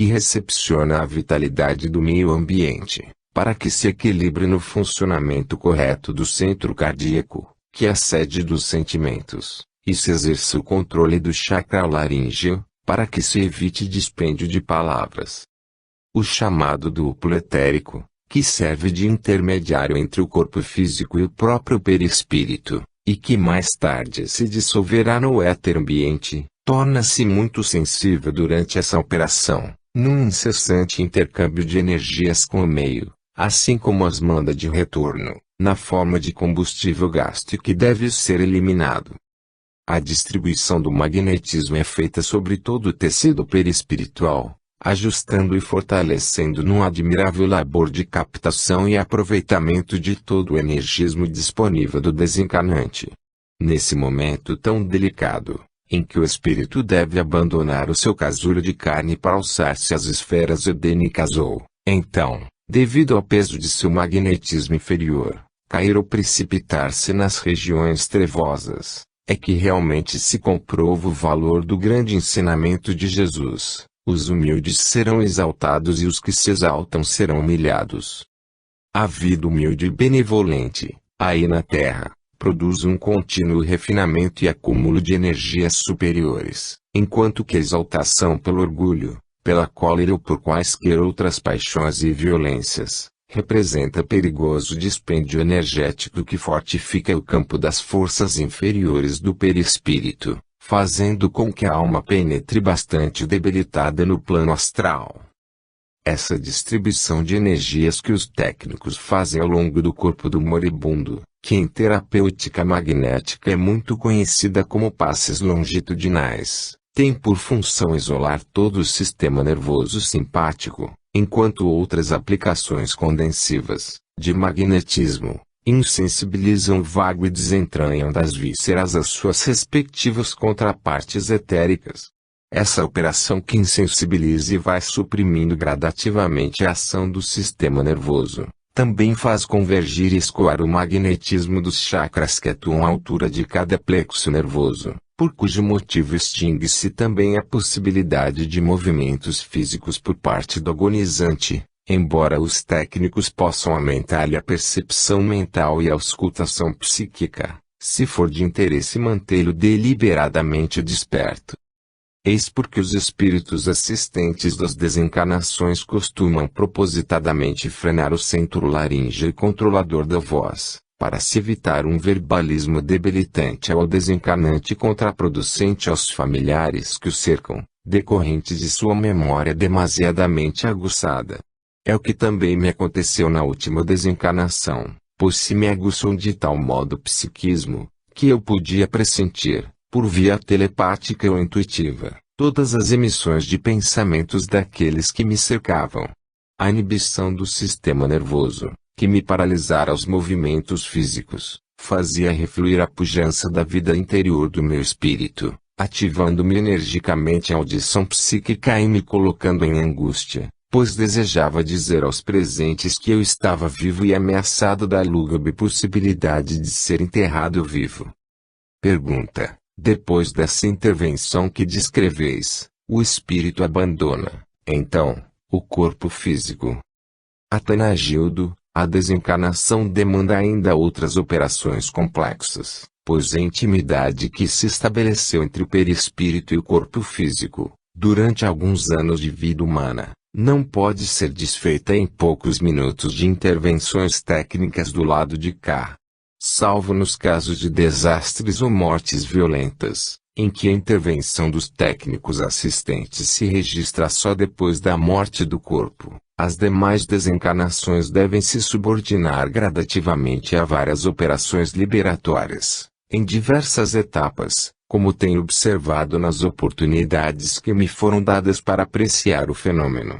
que recepciona a vitalidade do meio ambiente, para que se equilibre no funcionamento correto do centro cardíaco, que é a sede dos sentimentos, e se exerça o controle do chakra laríngeo, para que se evite dispêndio de palavras. O chamado duplo etérico, que serve de intermediário entre o corpo físico e o próprio perispírito, e que mais tarde se dissolverá no éter ambiente, torna-se muito sensível durante essa operação, num incessante intercâmbio de energias com o meio, assim como as manda de retorno, na forma de combustível gasto que deve ser eliminado. A distribuição do magnetismo é feita sobre todo o tecido perispiritual, ajustando e fortalecendo num admirável labor de captação e aproveitamento de todo o energismo disponível do desencarnante. Nesse momento tão delicado, em que o espírito deve abandonar o seu casulo de carne para alçar-se às esferas edênicas ou, então, devido ao peso de seu magnetismo inferior, cair ou precipitar-se nas regiões trevosas, é que realmente se comprova o valor do grande ensinamento de Jesus: os humildes serão exaltados e os que se exaltam serão humilhados. A vida humilde e benevolente, aí na terra, produz um contínuo refinamento e acúmulo de energias superiores, enquanto que a exaltação pelo orgulho, pela cólera ou por quaisquer outras paixões e violências, representa perigoso dispêndio energético que fortifica o campo das forças inferiores do perispírito, fazendo com que a alma penetre bastante debilitada no plano astral. Essa distribuição de energias que os técnicos fazem ao longo do corpo do moribundo, que em terapêutica magnética é muito conhecida como passes longitudinais, tem por função isolar todo o sistema nervoso simpático, enquanto outras aplicações condensivas, de magnetismo, insensibilizam o vago e desentranham das vísceras as suas respectivas contrapartes etéricas. Essa operação que insensibiliza e vai suprimindo gradativamente a ação do sistema nervoso, também faz convergir e escoar o magnetismo dos chakras que atuam à altura de cada plexo nervoso, por cujo motivo extingue-se também a possibilidade de movimentos físicos por parte do agonizante, embora os técnicos possam aumentar-lhe a percepção mental e a auscultação psíquica, se for de interesse mantê-lo deliberadamente desperto. Eis porque os espíritos assistentes das desencarnações costumam propositadamente frenar o centro laríngeo e controlador da voz, para se evitar um verbalismo debilitante ao desencarnante e contraproducente aos familiares que o cercam, decorrente de sua memória demasiadamente aguçada. É o que também me aconteceu na última desencarnação, pois se me aguçou de tal modo o psiquismo, que eu podia pressentir, por via telepática ou intuitiva, todas as emissões de pensamentos daqueles que me cercavam. A inibição do sistema nervoso, que me paralisara os movimentos físicos, fazia refluir a pujança da vida interior do meu espírito, ativando-me energicamente a audição psíquica e me colocando em angústia, pois desejava dizer aos presentes que eu estava vivo e ameaçado da lúgubre possibilidade de ser enterrado vivo. Pergunta: depois dessa intervenção que descreveis, o espírito abandona, então, o corpo físico? Atanagildo: a desencarnação demanda ainda outras operações complexas, pois a intimidade que se estabeleceu entre o perispírito e o corpo físico, durante alguns anos de vida humana, não pode ser desfeita em poucos minutos de intervenções técnicas do lado de cá. Salvo nos casos de desastres ou mortes violentas, em que a intervenção dos técnicos assistentes se registra só depois da morte do corpo, as demais desencarnações devem se subordinar gradativamente a várias operações liberatórias, em diversas etapas, como tenho observado nas oportunidades que me foram dadas para apreciar o fenômeno.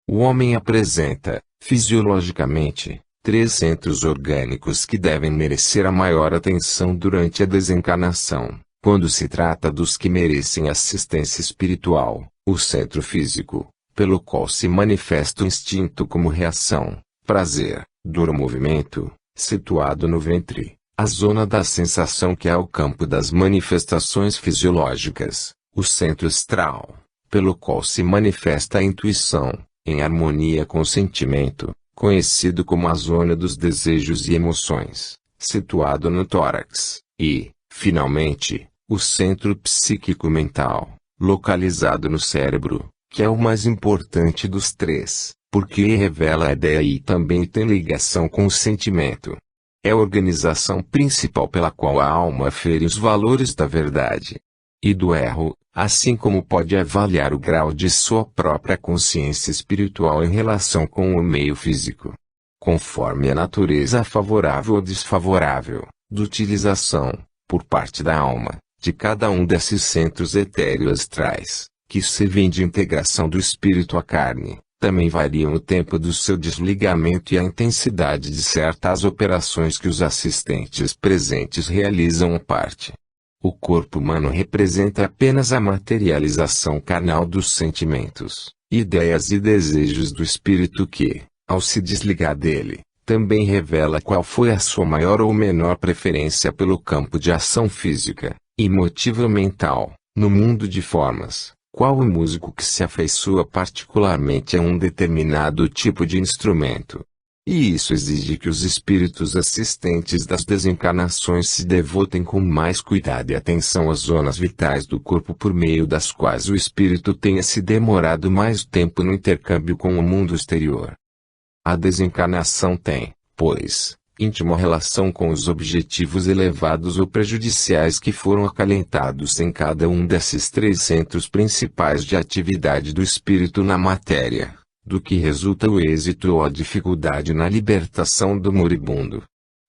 O homem apresenta, fisiologicamente, 3 centros orgânicos que devem merecer a maior atenção durante a desencarnação. Quando se trata dos que merecem assistência espiritual, o centro físico, pelo qual se manifesta o instinto como reação, prazer, dor ou movimento, situado no ventre, a zona da sensação que é o campo das manifestações fisiológicas, o centro astral, pelo qual se manifesta a intuição, em harmonia com o sentimento, conhecido como a zona dos desejos e emoções, situado no tórax, e, finalmente, o centro psíquico mental, localizado no cérebro, que é o mais importante dos três, porque revela a ideia e também tem ligação com o sentimento. É a organização principal pela qual a alma fere os valores da verdade e do erro, assim como pode avaliar o grau de sua própria consciência espiritual em relação com o meio físico. Conforme a natureza favorável ou desfavorável, de utilização, por parte da alma, de cada um desses centros etéreos astrais, que servem de integração do espírito à carne, também variam o tempo do seu desligamento e a intensidade de certas operações que os assistentes presentes realizam à parte. O corpo humano representa apenas a materialização carnal dos sentimentos, ideias e desejos do espírito que, ao se desligar dele, também revela qual foi a sua maior ou menor preferência pelo campo de ação física, emotiva ou mental, no mundo de formas. Qual o músico que se afeiçoa particularmente a um determinado tipo de instrumento? E isso exige que os espíritos assistentes das desencarnações se devotem com mais cuidado e atenção às zonas vitais do corpo por meio das quais o espírito tenha se demorado mais tempo no intercâmbio com o mundo exterior. A desencarnação tem, pois, íntima relação com os objetivos elevados ou prejudiciais que foram acalentados em cada um desses três centros principais de atividade do espírito na matéria, do que resulta o êxito ou a dificuldade na libertação do moribundo.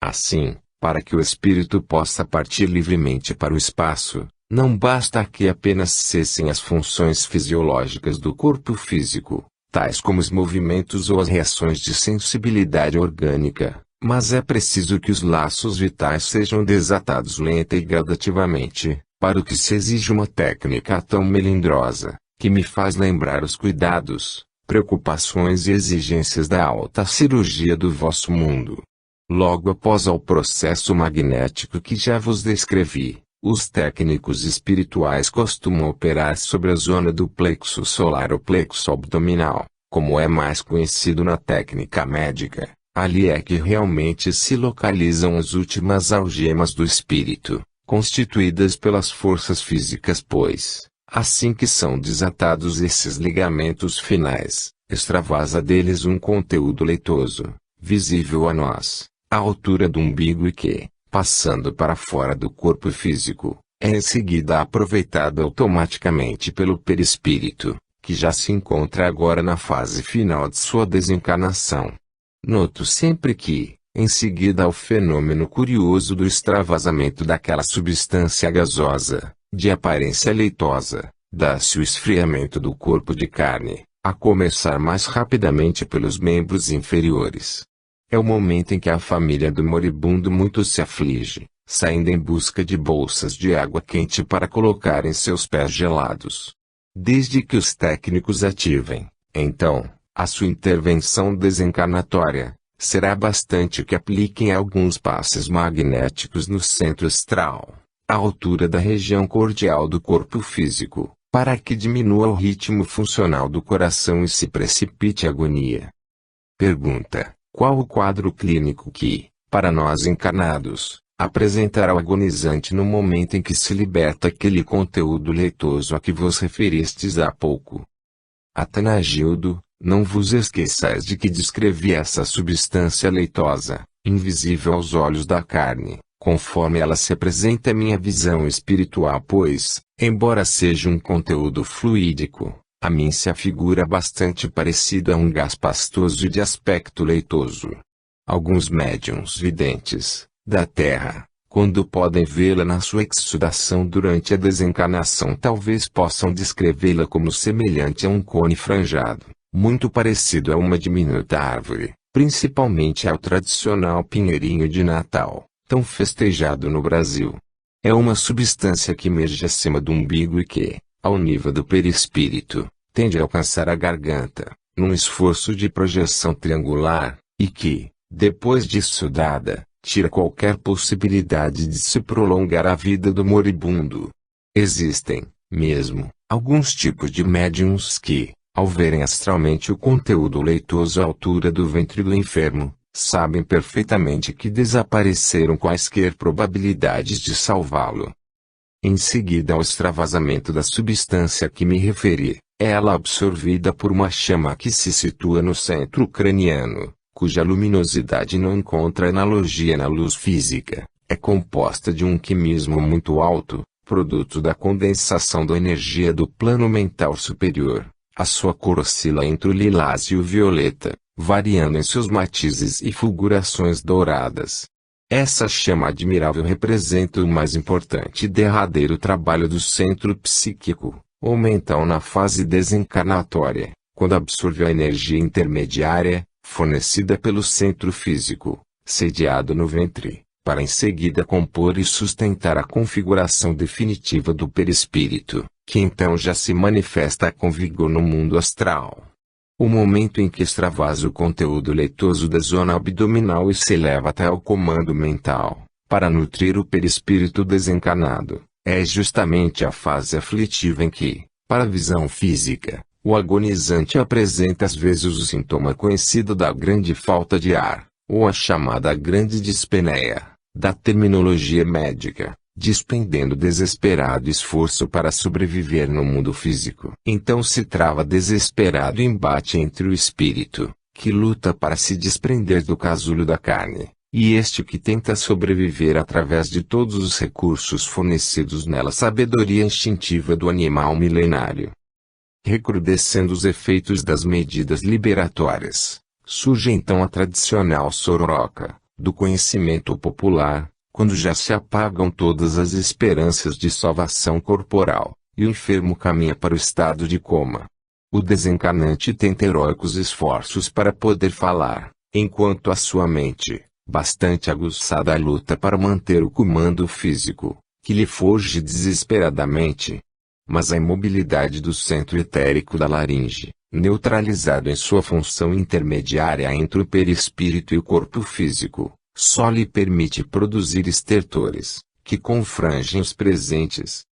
Assim, para que o espírito possa partir livremente para o espaço, não basta que apenas cessem as funções fisiológicas do corpo físico, tais como os movimentos ou as reações de sensibilidade orgânica, mas é preciso que os laços vitais sejam desatados lenta e gradativamente, para o que se exige uma técnica tão melindrosa, que me faz lembrar os cuidados, preocupações e exigências da alta cirurgia do vosso mundo. Logo após o processo magnético que já vos descrevi, os técnicos espirituais costumam operar sobre a zona do plexo solar ou plexo abdominal, como é mais conhecido na técnica médica. Ali é que realmente se localizam as últimas algemas do espírito, constituídas pelas forças físicas pois, assim que são desatados esses ligamentos finais, extravasa deles um conteúdo leitoso, visível a nós, à altura do umbigo e que, passando para fora do corpo físico, é em seguida aproveitado automaticamente pelo perispírito, que já se encontra agora na fase final de sua desencarnação. Noto sempre que, em seguida ao fenômeno curioso do extravasamento daquela substância gasosa, de aparência leitosa, dá-se o esfriamento do corpo de carne, a começar mais rapidamente pelos membros inferiores. É o momento em que a família do moribundo muito se aflige, saindo em busca de bolsas de água quente para colocar em seus pés gelados. Desde que os técnicos ativem, então, a sua intervenção desencarnatória, será bastante que apliquem alguns passes magnéticos no centro astral, à altura da região cordial do corpo físico, para que diminua o ritmo funcional do coração e se precipite a agonia. Pergunta: qual o quadro clínico que, para nós encarnados, apresentará o agonizante no momento em que se liberta aquele conteúdo leitoso a que vos referistes há pouco? Atanagildo, não vos esqueçais de que descrevi essa substância leitosa, invisível aos olhos da carne, conforme ela se apresenta à minha visão espiritual pois, embora seja um conteúdo fluídico, a mim se afigura bastante parecido a um gás pastoso e de aspecto leitoso. Alguns médiuns videntes, da Terra, quando podem vê-la na sua exsudação durante a desencarnação talvez possam descrevê-la como semelhante a um cone franjado, muito parecido a uma diminuta árvore, principalmente ao tradicional pinheirinho de Natal, tão festejado no Brasil. É uma substância que emerge acima do umbigo e que, ao nível do perispírito, tende a alcançar a garganta, num esforço de projeção triangular, e que, depois de estudada, tira qualquer possibilidade de se prolongar a vida do moribundo. Existem, mesmo, Alguns tipos de médiums que, ao verem astralmente o conteúdo leitoso à altura do ventre do enfermo, sabem perfeitamente que desapareceram quaisquer probabilidades de salvá-lo. Em seguida ao extravasamento da substância a que me referi, é ela absorvida por uma chama que se situa no centro craniano, cuja luminosidade não encontra analogia na luz física, é composta de um quimismo muito alto, produto da condensação da energia do plano mental superior. A sua cor oscila entre o lilás e o violeta, variando em seus matizes e fulgurações douradas. Essa chama admirável representa o mais importante e derradeiro trabalho do centro psíquico, ou mental na fase desencarnatória, quando absorve a energia intermediária, fornecida pelo centro físico, sediado no ventre, para em seguida compor e sustentar a configuração definitiva do perispírito, que então já se manifesta com vigor no mundo astral. O momento em que extravasa o conteúdo leitoso da zona abdominal e se eleva até ao comando mental, para nutrir o perispírito desencarnado, é justamente a fase aflitiva em que, para a visão física, o agonizante apresenta às vezes o sintoma conhecido da grande falta de ar, ou a chamada grande dispneia, da terminologia médica, despendendo desesperado esforço para sobreviver no mundo físico. Então se trava desesperado embate entre o espírito, que luta para se desprender do casulo da carne, e este que tenta sobreviver através de todos os recursos fornecidos nela, sabedoria instintiva do animal milenário. Recrudescendo os efeitos das medidas liberatórias, surge então a tradicional sororoca, do conhecimento popular, quando já se apagam todas as esperanças de salvação corporal, e o enfermo caminha para o estado de coma. O desencarnante tenta heróicos esforços para poder falar, enquanto a sua mente, bastante aguçada, luta para manter o comando físico, que lhe foge desesperadamente. Mas a imobilidade do centro etérico da laringe, neutralizado em sua função intermediária entre o perispírito e o corpo físico, só lhe permite produzir estertores, que confrangem os presentes.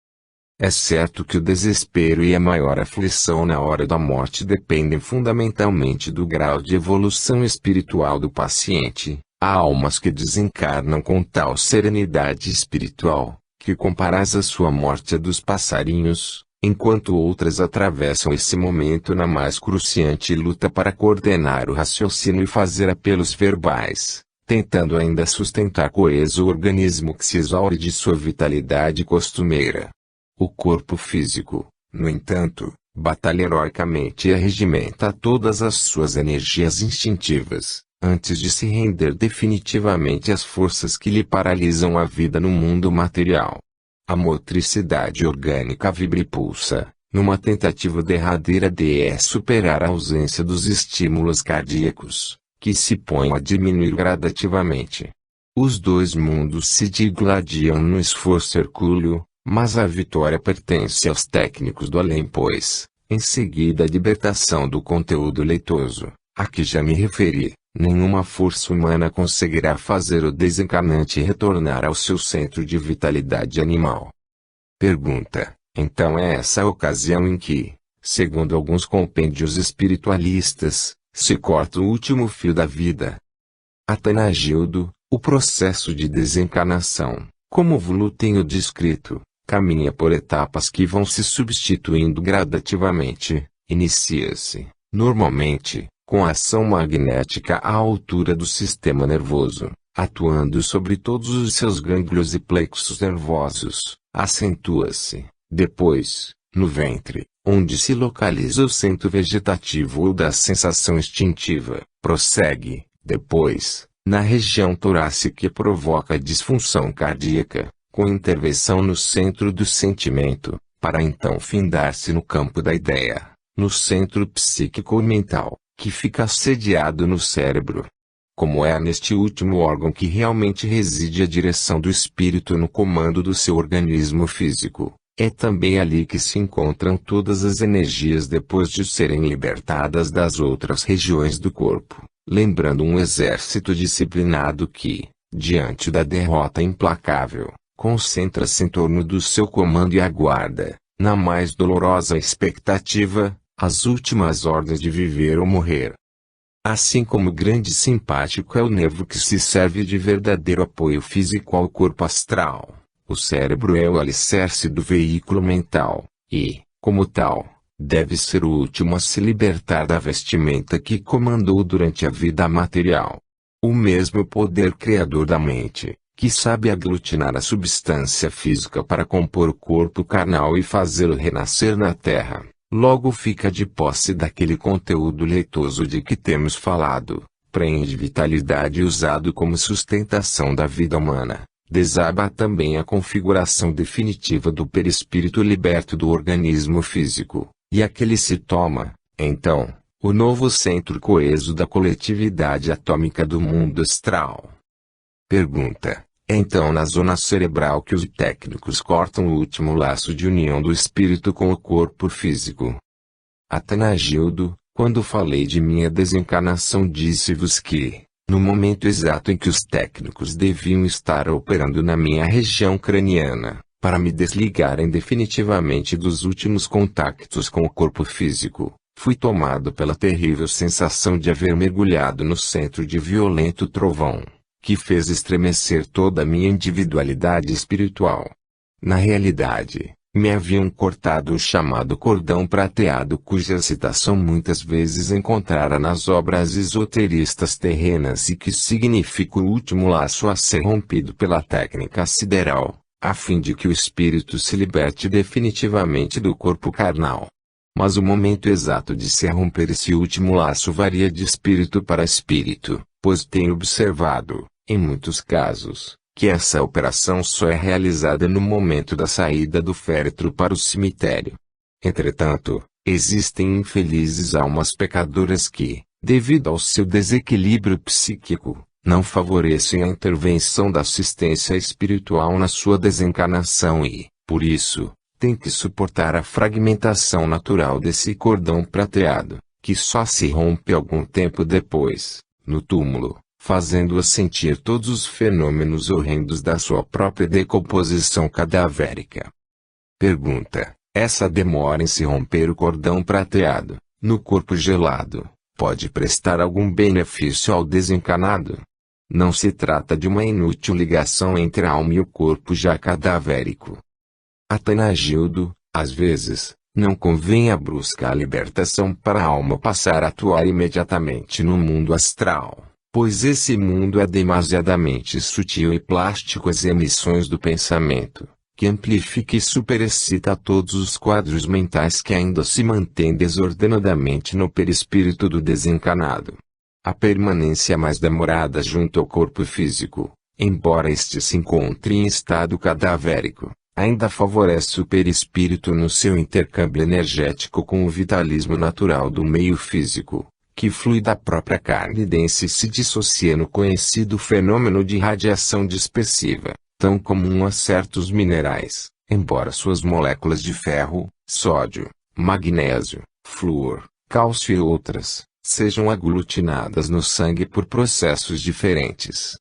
É certo que o desespero e a maior aflição na hora da morte dependem fundamentalmente do grau de evolução espiritual do paciente. Há almas que desencarnam com tal serenidade espiritual, que comparas a sua morte à dos passarinhos, enquanto outras atravessam esse momento na mais cruciante luta para coordenar o raciocínio e fazer apelos verbais, tentando ainda sustentar coeso o organismo que se exaure de sua vitalidade costumeira. O corpo físico, no entanto, batalha heroicamente e arregimenta todas as suas energias instintivas, antes de se render definitivamente às forças que lhe paralisam a vida no mundo material. A motricidade orgânica vibra e pulsa, numa tentativa derradeira de superar a ausência dos estímulos cardíacos, que se põem a diminuir gradativamente. Os dois mundos se digladiam no esforço hercúleo, mas a vitória pertence aos técnicos do além, pois, em seguida a libertação do conteúdo leitoso, a que já me referi, nenhuma força humana conseguirá fazer o desencarnante retornar ao seu centro de vitalidade animal. Pergunta: então é essa a ocasião em que, segundo alguns compêndios espiritualistas, se corta o último fio da vida? Atanagildo: o processo de desencarnação, como vos tenho descrito, caminha por etapas que vão se substituindo gradativamente. Inicia-se, normalmente, com a ação magnética à altura do sistema nervoso, atuando sobre todos os seus gânglios e plexos nervosos. Acentua-se, depois, no ventre, onde se localiza o centro vegetativo ou da sensação instintiva. Prossegue, depois, na região torácica e provoca a disfunção cardíaca, com intervenção no centro do sentimento, para então findar-se no campo da ideia, no centro psíquico e mental, que fica sediado no cérebro. Como é neste último órgão que realmente reside a direção do espírito no comando do seu organismo físico, é também ali que se encontram todas as energias depois de serem libertadas das outras regiões do corpo, lembrando um exército disciplinado que, diante da derrota implacável, concentra-se em torno do seu comando e aguarda, na mais dolorosa expectativa, as últimas ordens de viver ou morrer. Assim como o grande simpático é o nervo que se serve de verdadeiro apoio físico ao corpo astral, o cérebro é o alicerce do veículo mental, e, como tal, deve ser o último a se libertar da vestimenta que comandou durante a vida material. O mesmo poder criador da mente, que sabe aglutinar a substância física para compor o corpo carnal e fazê-lo renascer na terra, logo fica de posse daquele conteúdo leitoso de que temos falado, prende vitalidade usado como sustentação da vida humana, desaba também a configuração definitiva do perispírito liberto do organismo físico, e aquele se toma, então, o novo centro coeso da coletividade atômica do mundo astral. Pergunta: é então na zona cerebral que os técnicos cortam o último laço de união do espírito com o corpo físico? Atanagildo: quando falei de minha desencarnação disse-vos que, no momento exato em que os técnicos deviam estar operando na minha região craniana, para me desligarem definitivamente dos últimos contactos com o corpo físico, fui tomado pela terrível sensação de haver mergulhado no centro de violento trovão, que fez estremecer toda a minha individualidade espiritual. Na realidade, me haviam cortado o chamado cordão prateado cuja citação muitas vezes encontrara nas obras esoteristas terrenas e que significa o último laço a ser rompido pela técnica sideral, a fim de que o espírito se liberte definitivamente do corpo carnal. Mas o momento exato de se romper esse último laço varia de espírito para espírito, pois tenho observado, em muitos casos, que essa operação só é realizada no momento da saída do féretro para o cemitério. Entretanto, existem infelizes almas pecadoras que, devido ao seu desequilíbrio psíquico, não favorecem a intervenção da assistência espiritual na sua desencarnação e, por isso, têm que suportar a fragmentação natural desse cordão prateado, que só se rompe algum tempo depois, no túmulo, fazendo-a sentir todos os fenômenos horrendos da sua própria decomposição cadavérica. Pergunta: essa demora em se romper o cordão prateado, no corpo gelado, pode prestar algum benefício ao desencarnado? Não se trata de uma inútil ligação entre a alma e o corpo já cadavérico. Atanagildo: às vezes, não convém a brusca libertação para a alma passar a atuar imediatamente no mundo astral, pois esse mundo é demasiadamente sutil e plástico às emissões do pensamento, que amplifica e superexcita todos os quadros mentais que ainda se mantêm desordenadamente no perispírito do desencarnado. A permanência mais demorada junto ao corpo físico, embora este se encontre em estado cadavérico, ainda favorece o perispírito no seu intercâmbio energético com o vitalismo natural do meio físico, que flui da própria carne densa e se dissocia no conhecido fenômeno de radiação dispersiva, tão comum a certos minerais, embora suas moléculas de ferro, sódio, magnésio, flúor, cálcio e outras, sejam aglutinadas no sangue por processos diferentes.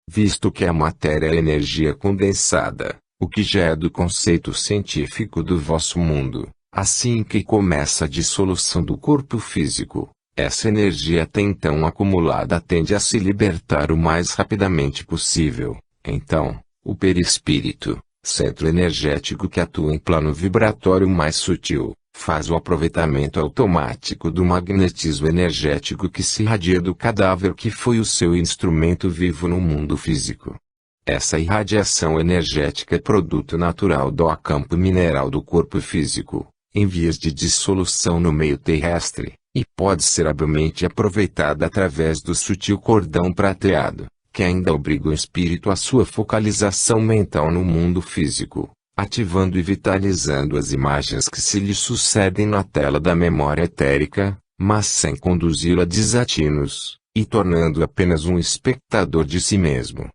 Visto que a matéria é energia condensada, o que já é do conceito científico do vosso mundo, assim que começa a dissolução do corpo físico, essa energia até então acumulada tende a se libertar o mais rapidamente possível. Então, o perispírito, centro energético que atua em plano vibratório mais sutil, faz o aproveitamento automático do magnetismo energético que se irradia do cadáver que foi o seu instrumento vivo no mundo físico. Essa irradiação energética é produto natural do campo mineral do corpo físico, em vias de dissolução no meio terrestre, e pode ser habilmente aproveitada através do sutil cordão prateado, que ainda obriga o espírito à sua focalização mental no mundo físico, ativando e vitalizando as imagens que se lhe sucedem na tela da memória etérica, mas sem conduzi-lo a desatinos, e tornando apenas um espectador de si mesmo.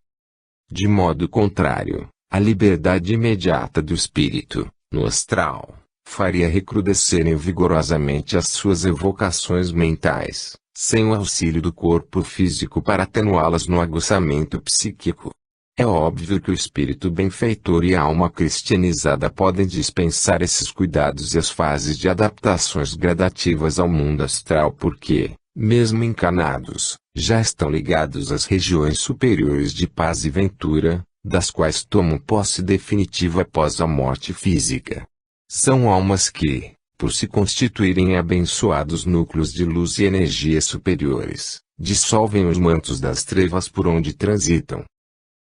De modo contrário, a liberdade imediata do espírito, no astral, faria recrudescerem vigorosamente as suas evocações mentais, sem o auxílio do corpo físico para atenuá-las no aguçamento psíquico. É óbvio que o espírito benfeitor e a alma cristianizada podem dispensar esses cuidados e as fases de adaptações gradativas ao mundo astral porque, mesmo encarnados, já estão ligados às regiões superiores de paz e ventura, das quais tomam posse definitiva após a morte física. São almas que, por se constituírem em abençoados núcleos de luz e energias superiores, dissolvem os mantos das trevas por onde transitam.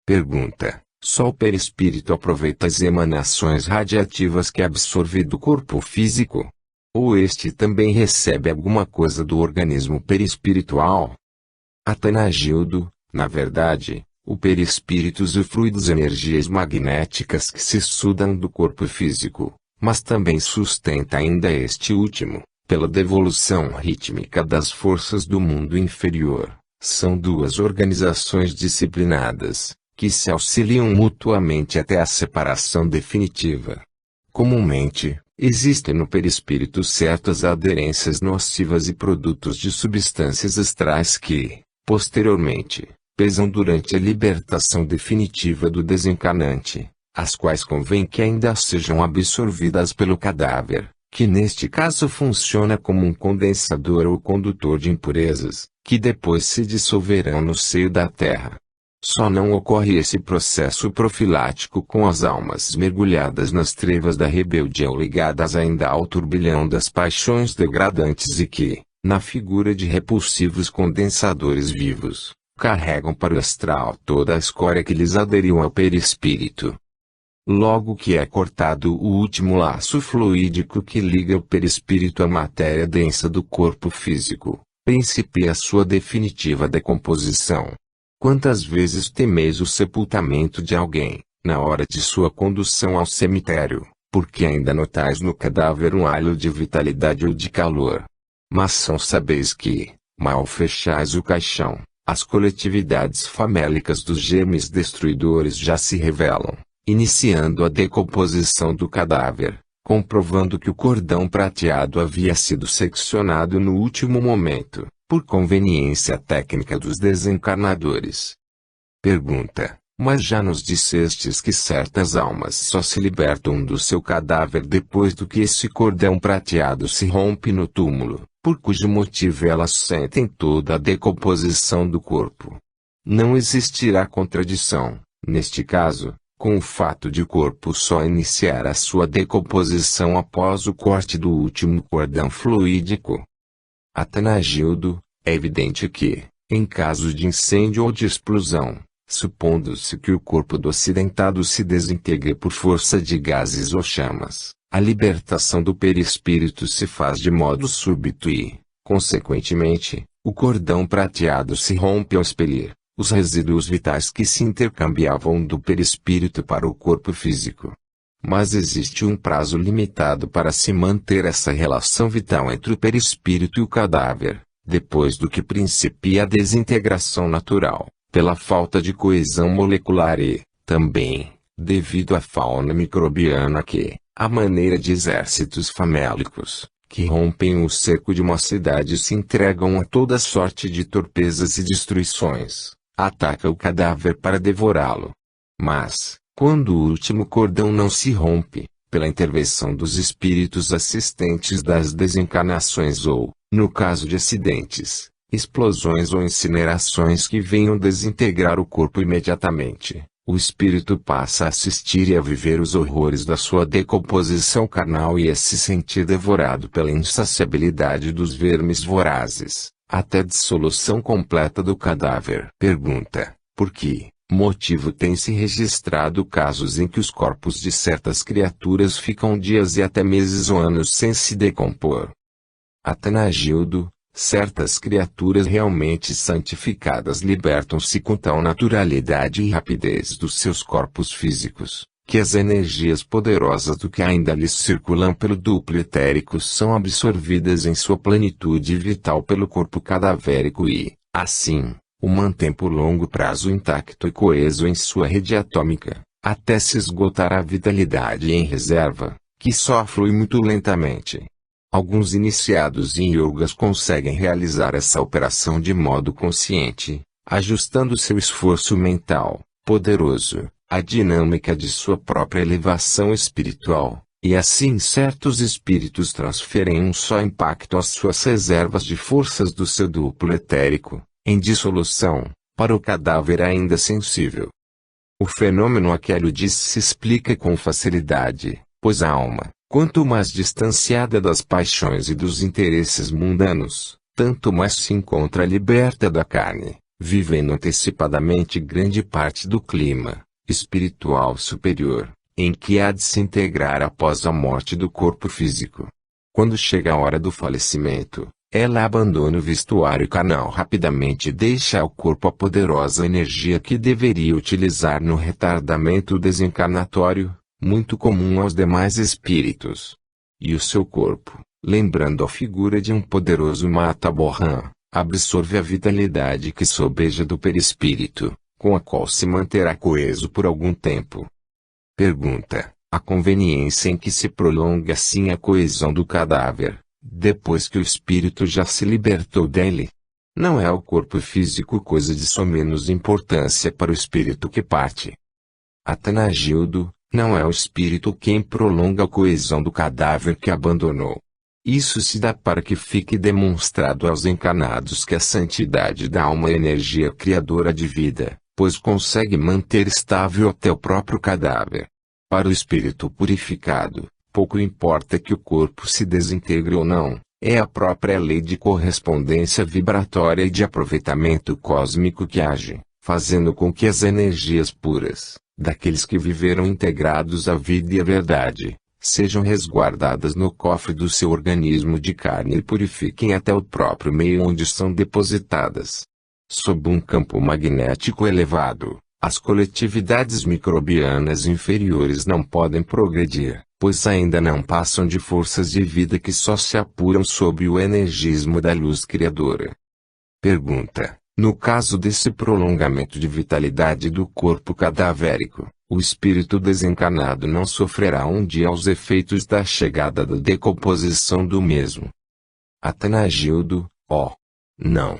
Pergunta: só o perispírito aproveita as emanações radiativas que absorve do corpo físico? Ou este também recebe alguma coisa do organismo perispiritual? Atanagildo: na verdade, o perispírito usufrui das energias magnéticas que se sudam do corpo físico, mas também sustenta ainda este último, pela devolução rítmica das forças do mundo inferior. São duas organizações disciplinadas, que se auxiliam mutuamente até a separação definitiva. Comumente, existem no perispírito certas aderências nocivas e produtos de substâncias astrais que, posteriormente, pesam durante a libertação definitiva do desencarnante, as quais convém que ainda sejam absorvidas pelo cadáver, que neste caso funciona como um condensador ou condutor de impurezas, que depois se dissolverão no seio da terra. Só não ocorre esse processo profilático com as almas mergulhadas nas trevas da rebeldia ou ligadas ainda ao turbilhão das paixões degradantes e que, na figura de repulsivos condensadores vivos, carregam para o astral toda a escória que lhes aderiu ao perispírito. Logo que é cortado o último laço fluídico que liga o perispírito à matéria densa do corpo físico, principia a sua definitiva decomposição. Quantas vezes temeis o sepultamento de alguém, na hora de sua condução ao cemitério, porque ainda notais no cadáver um halo de vitalidade ou de calor? Mas são sabeis que, mal fechais o caixão, as coletividades famélicas dos germes destruidores já se revelam, iniciando a decomposição do cadáver, comprovando que o cordão prateado havia sido seccionado no último momento, por conveniência técnica dos desencarnadores. Pergunta: mas já nos dissestes que certas almas só se libertam do seu cadáver depois do que esse cordão prateado se rompe no túmulo, por cujo motivo elas sentem toda a decomposição do corpo. Não existirá contradição, neste caso, com o fato de o corpo só iniciar a sua decomposição após o corte do último cordão fluídico. Atanagildo: é evidente que, em caso de incêndio ou de explosão, supondo-se que o corpo do acidentado se desintegre por força de gases ou chamas, a libertação do perispírito se faz de modo súbito e, consequentemente, o cordão prateado se rompe ao expelir os resíduos vitais que se intercambiavam do perispírito para o corpo físico. Mas existe um prazo limitado para se manter essa relação vital entre o perispírito e o cadáver, depois do que principia a desintegração natural, pela falta de coesão molecular e, também, devido à fauna microbiana que, à maneira de exércitos famélicos, que rompem o cerco de uma cidade e se entregam a toda sorte de torpezas e destruições, ataca o cadáver para devorá-lo. Mas, quando o último cordão não se rompe, pela intervenção dos espíritos assistentes das desencarnações ou, no caso de acidentes, explosões ou incinerações que venham desintegrar o corpo imediatamente, o espírito passa a assistir e a viver os horrores da sua decomposição carnal e a se sentir devorado pela insaciabilidade dos vermes vorazes, até a dissolução completa do cadáver. Pergunta: por que motivo tem-se registrado casos em que os corpos de certas criaturas ficam dias e até meses ou anos sem se decompor? Atanagildo: certas criaturas realmente santificadas libertam-se com tal naturalidade e rapidez dos seus corpos físicos, que as energias poderosas do que ainda lhes circulam pelo duplo etérico são absorvidas em sua plenitude vital pelo corpo cadavérico e, assim, o mantém por longo prazo intacto e coeso em sua rede atômica, até se esgotar a vitalidade em reserva, que só flui muito lentamente. Alguns iniciados em yogas conseguem realizar essa operação de modo consciente, ajustando seu esforço mental, poderoso, a dinâmica de sua própria elevação espiritual, e assim certos espíritos transferem um só impacto às suas reservas de forças do seu duplo etérico, em dissolução, para o cadáver ainda sensível. O fenômeno a que Hélio se explica com facilidade, pois a alma, quanto mais distanciada das paixões e dos interesses mundanos, tanto mais se encontra liberta da carne, vivendo antecipadamente grande parte do clima espiritual superior, em que há de se integrar após a morte do corpo físico. Quando chega a hora do falecimento, ela abandona o vestuário carnal rapidamente e deixa ao corpo a poderosa energia que deveria utilizar no retardamento desencarnatório, muito comum aos demais espíritos. E o seu corpo, lembrando a figura de um poderoso mata-borrã, absorve a vitalidade que sobeja do perispírito, com a qual se manterá coeso por algum tempo. Pergunta: a conveniência em que se prolonga assim a coesão do cadáver, depois que o espírito já se libertou dele? Não é o corpo físico coisa de somenos importância para o espírito que parte. Atanagildo: não é o espírito quem prolonga a coesão do cadáver que abandonou. Isso se dá para que fique demonstrado aos encarnados que a santidade da alma é energia criadora de vida, pois consegue manter estável até o próprio cadáver. Para o espírito purificado, pouco importa que o corpo se desintegre ou não, é a própria lei de correspondência vibratória e de aproveitamento cósmico que age, fazendo com que as energias puras, daqueles que viveram integrados à vida e à verdade, sejam resguardadas no cofre do seu organismo de carne e purifiquem até o próprio meio onde são depositadas. Sob um campo magnético elevado, as coletividades microbianas inferiores não podem progredir, pois ainda não passam de forças de vida que só se apuram sob o energismo da luz criadora. Pergunta: no caso desse prolongamento de vitalidade do corpo cadavérico, o espírito desencarnado não sofrerá um dia os efeitos da chegada da decomposição do mesmo? Atanagildo: não.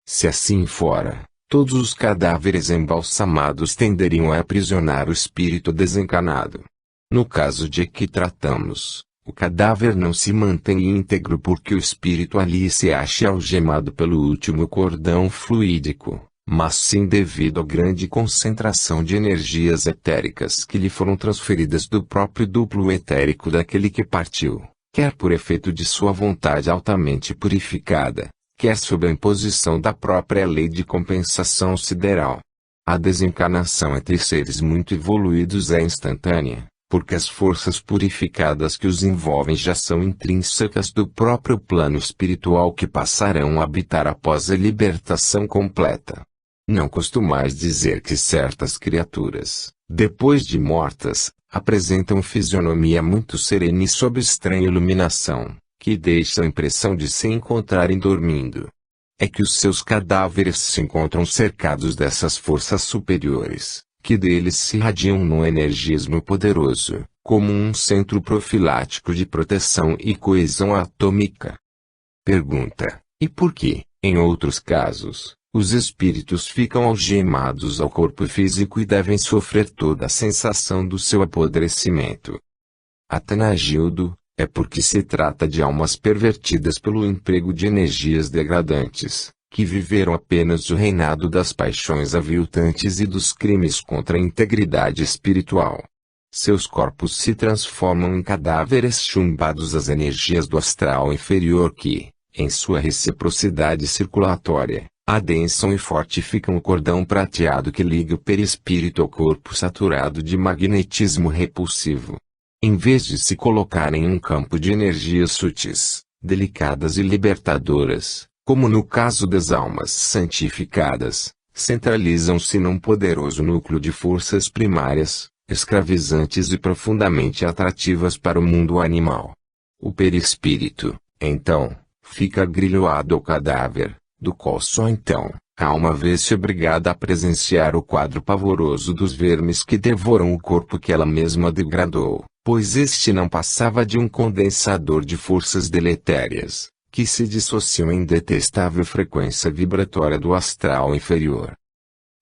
Se assim fora, todos os cadáveres embalsamados tenderiam a aprisionar o espírito desencarnado. No caso de que tratamos, o cadáver não se mantém íntegro porque o espírito ali se acha algemado pelo último cordão fluídico, mas sim devido à grande concentração de energias etéricas que lhe foram transferidas do próprio duplo etérico daquele que partiu, quer por efeito de sua vontade altamente purificada, quer sob a imposição da própria lei de compensação sideral. A desencarnação entre seres muito evoluídos é instantânea, porque as forças purificadas que os envolvem já são intrínsecas do próprio plano espiritual que passarão a habitar após a libertação completa. Não costumais dizer que certas criaturas, depois de mortas, apresentam fisionomia muito serena e sob estranha iluminação, que deixa a impressão de se encontrarem dormindo? É que os seus cadáveres se encontram cercados dessas forças superiores, que deles se irradiam num energismo poderoso, como um centro profilático de proteção e coesão atômica. Pergunta: e por que, em outros casos, os espíritos ficam algemados ao corpo físico e devem sofrer toda a sensação do seu apodrecimento? Atanagildo: é porque se trata de almas pervertidas pelo emprego de energias degradantes, que viveram apenas o reinado das paixões aviltantes e dos crimes contra a integridade espiritual. Seus corpos se transformam em cadáveres chumbados às energias do astral inferior que, em sua reciprocidade circulatória, adensam e fortificam o cordão prateado que liga o perispírito ao corpo saturado de magnetismo repulsivo. Em vez de se colocarem em um campo de energias sutis, delicadas e libertadoras, como no caso das almas santificadas, centralizam-se num poderoso núcleo de forças primárias, escravizantes e profundamente atrativas para o mundo animal. O perispírito, então, fica agrilhoado ao cadáver, do qual só então, a alma vê-se obrigada a presenciar o quadro pavoroso dos vermes que devoram o corpo que ela mesma degradou, pois este não passava de um condensador de forças deletérias, que se dissociam em detestável frequência vibratória do astral inferior.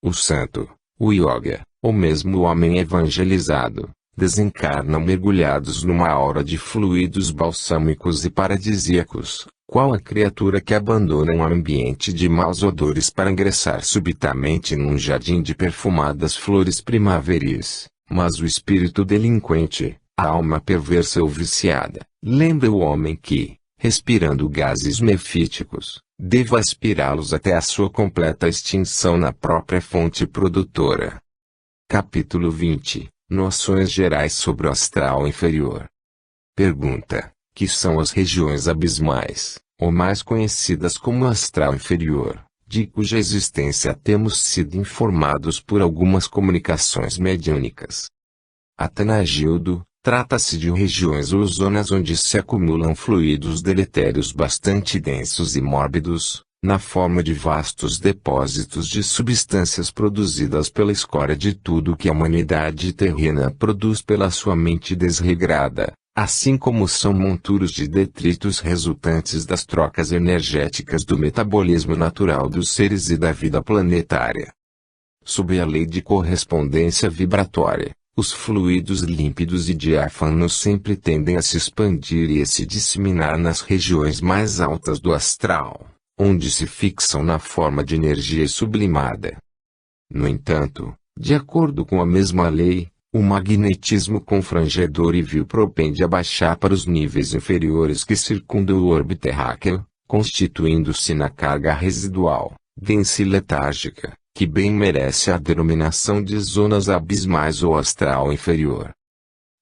O santo, o yoga, ou mesmo o homem evangelizado, desencarnam mergulhados numa aura de fluidos balsâmicos e paradisíacos, qual a criatura que abandona um ambiente de maus odores para ingressar subitamente num jardim de perfumadas flores primaveris. Mas o espírito delinquente, a alma perversa ou viciada, lembra o homem que, respirando gases mefíticos, deva aspirá-los até a sua completa extinção na própria fonte produtora. Capítulo 20. Noções gerais sobre o astral inferior. Pergunta: que são as regiões abismais, ou mais conhecidas como astral inferior, de cuja existência temos sido informados por algumas comunicações mediúnicas? Atanagildo: trata-se de regiões ou zonas onde se acumulam fluidos deletérios bastante densos e mórbidos, na forma de vastos depósitos de substâncias produzidas pela escória de tudo que a humanidade terrena produz pela sua mente desregrada, assim como são monturos de detritos resultantes das trocas energéticas do metabolismo natural dos seres e da vida planetária. Sob a lei de correspondência vibratória, os fluidos límpidos e diáfanos sempre tendem a se expandir e a se disseminar nas regiões mais altas do astral, onde se fixam na forma de energia sublimada. No entanto, de acordo com a mesma lei, o magnetismo confrangedor e vil propende a baixar para os níveis inferiores que circundam o orbe terráqueo, constituindo-se na carga residual, densa e letárgica, que bem merece a denominação de zonas abismais ou astral inferior.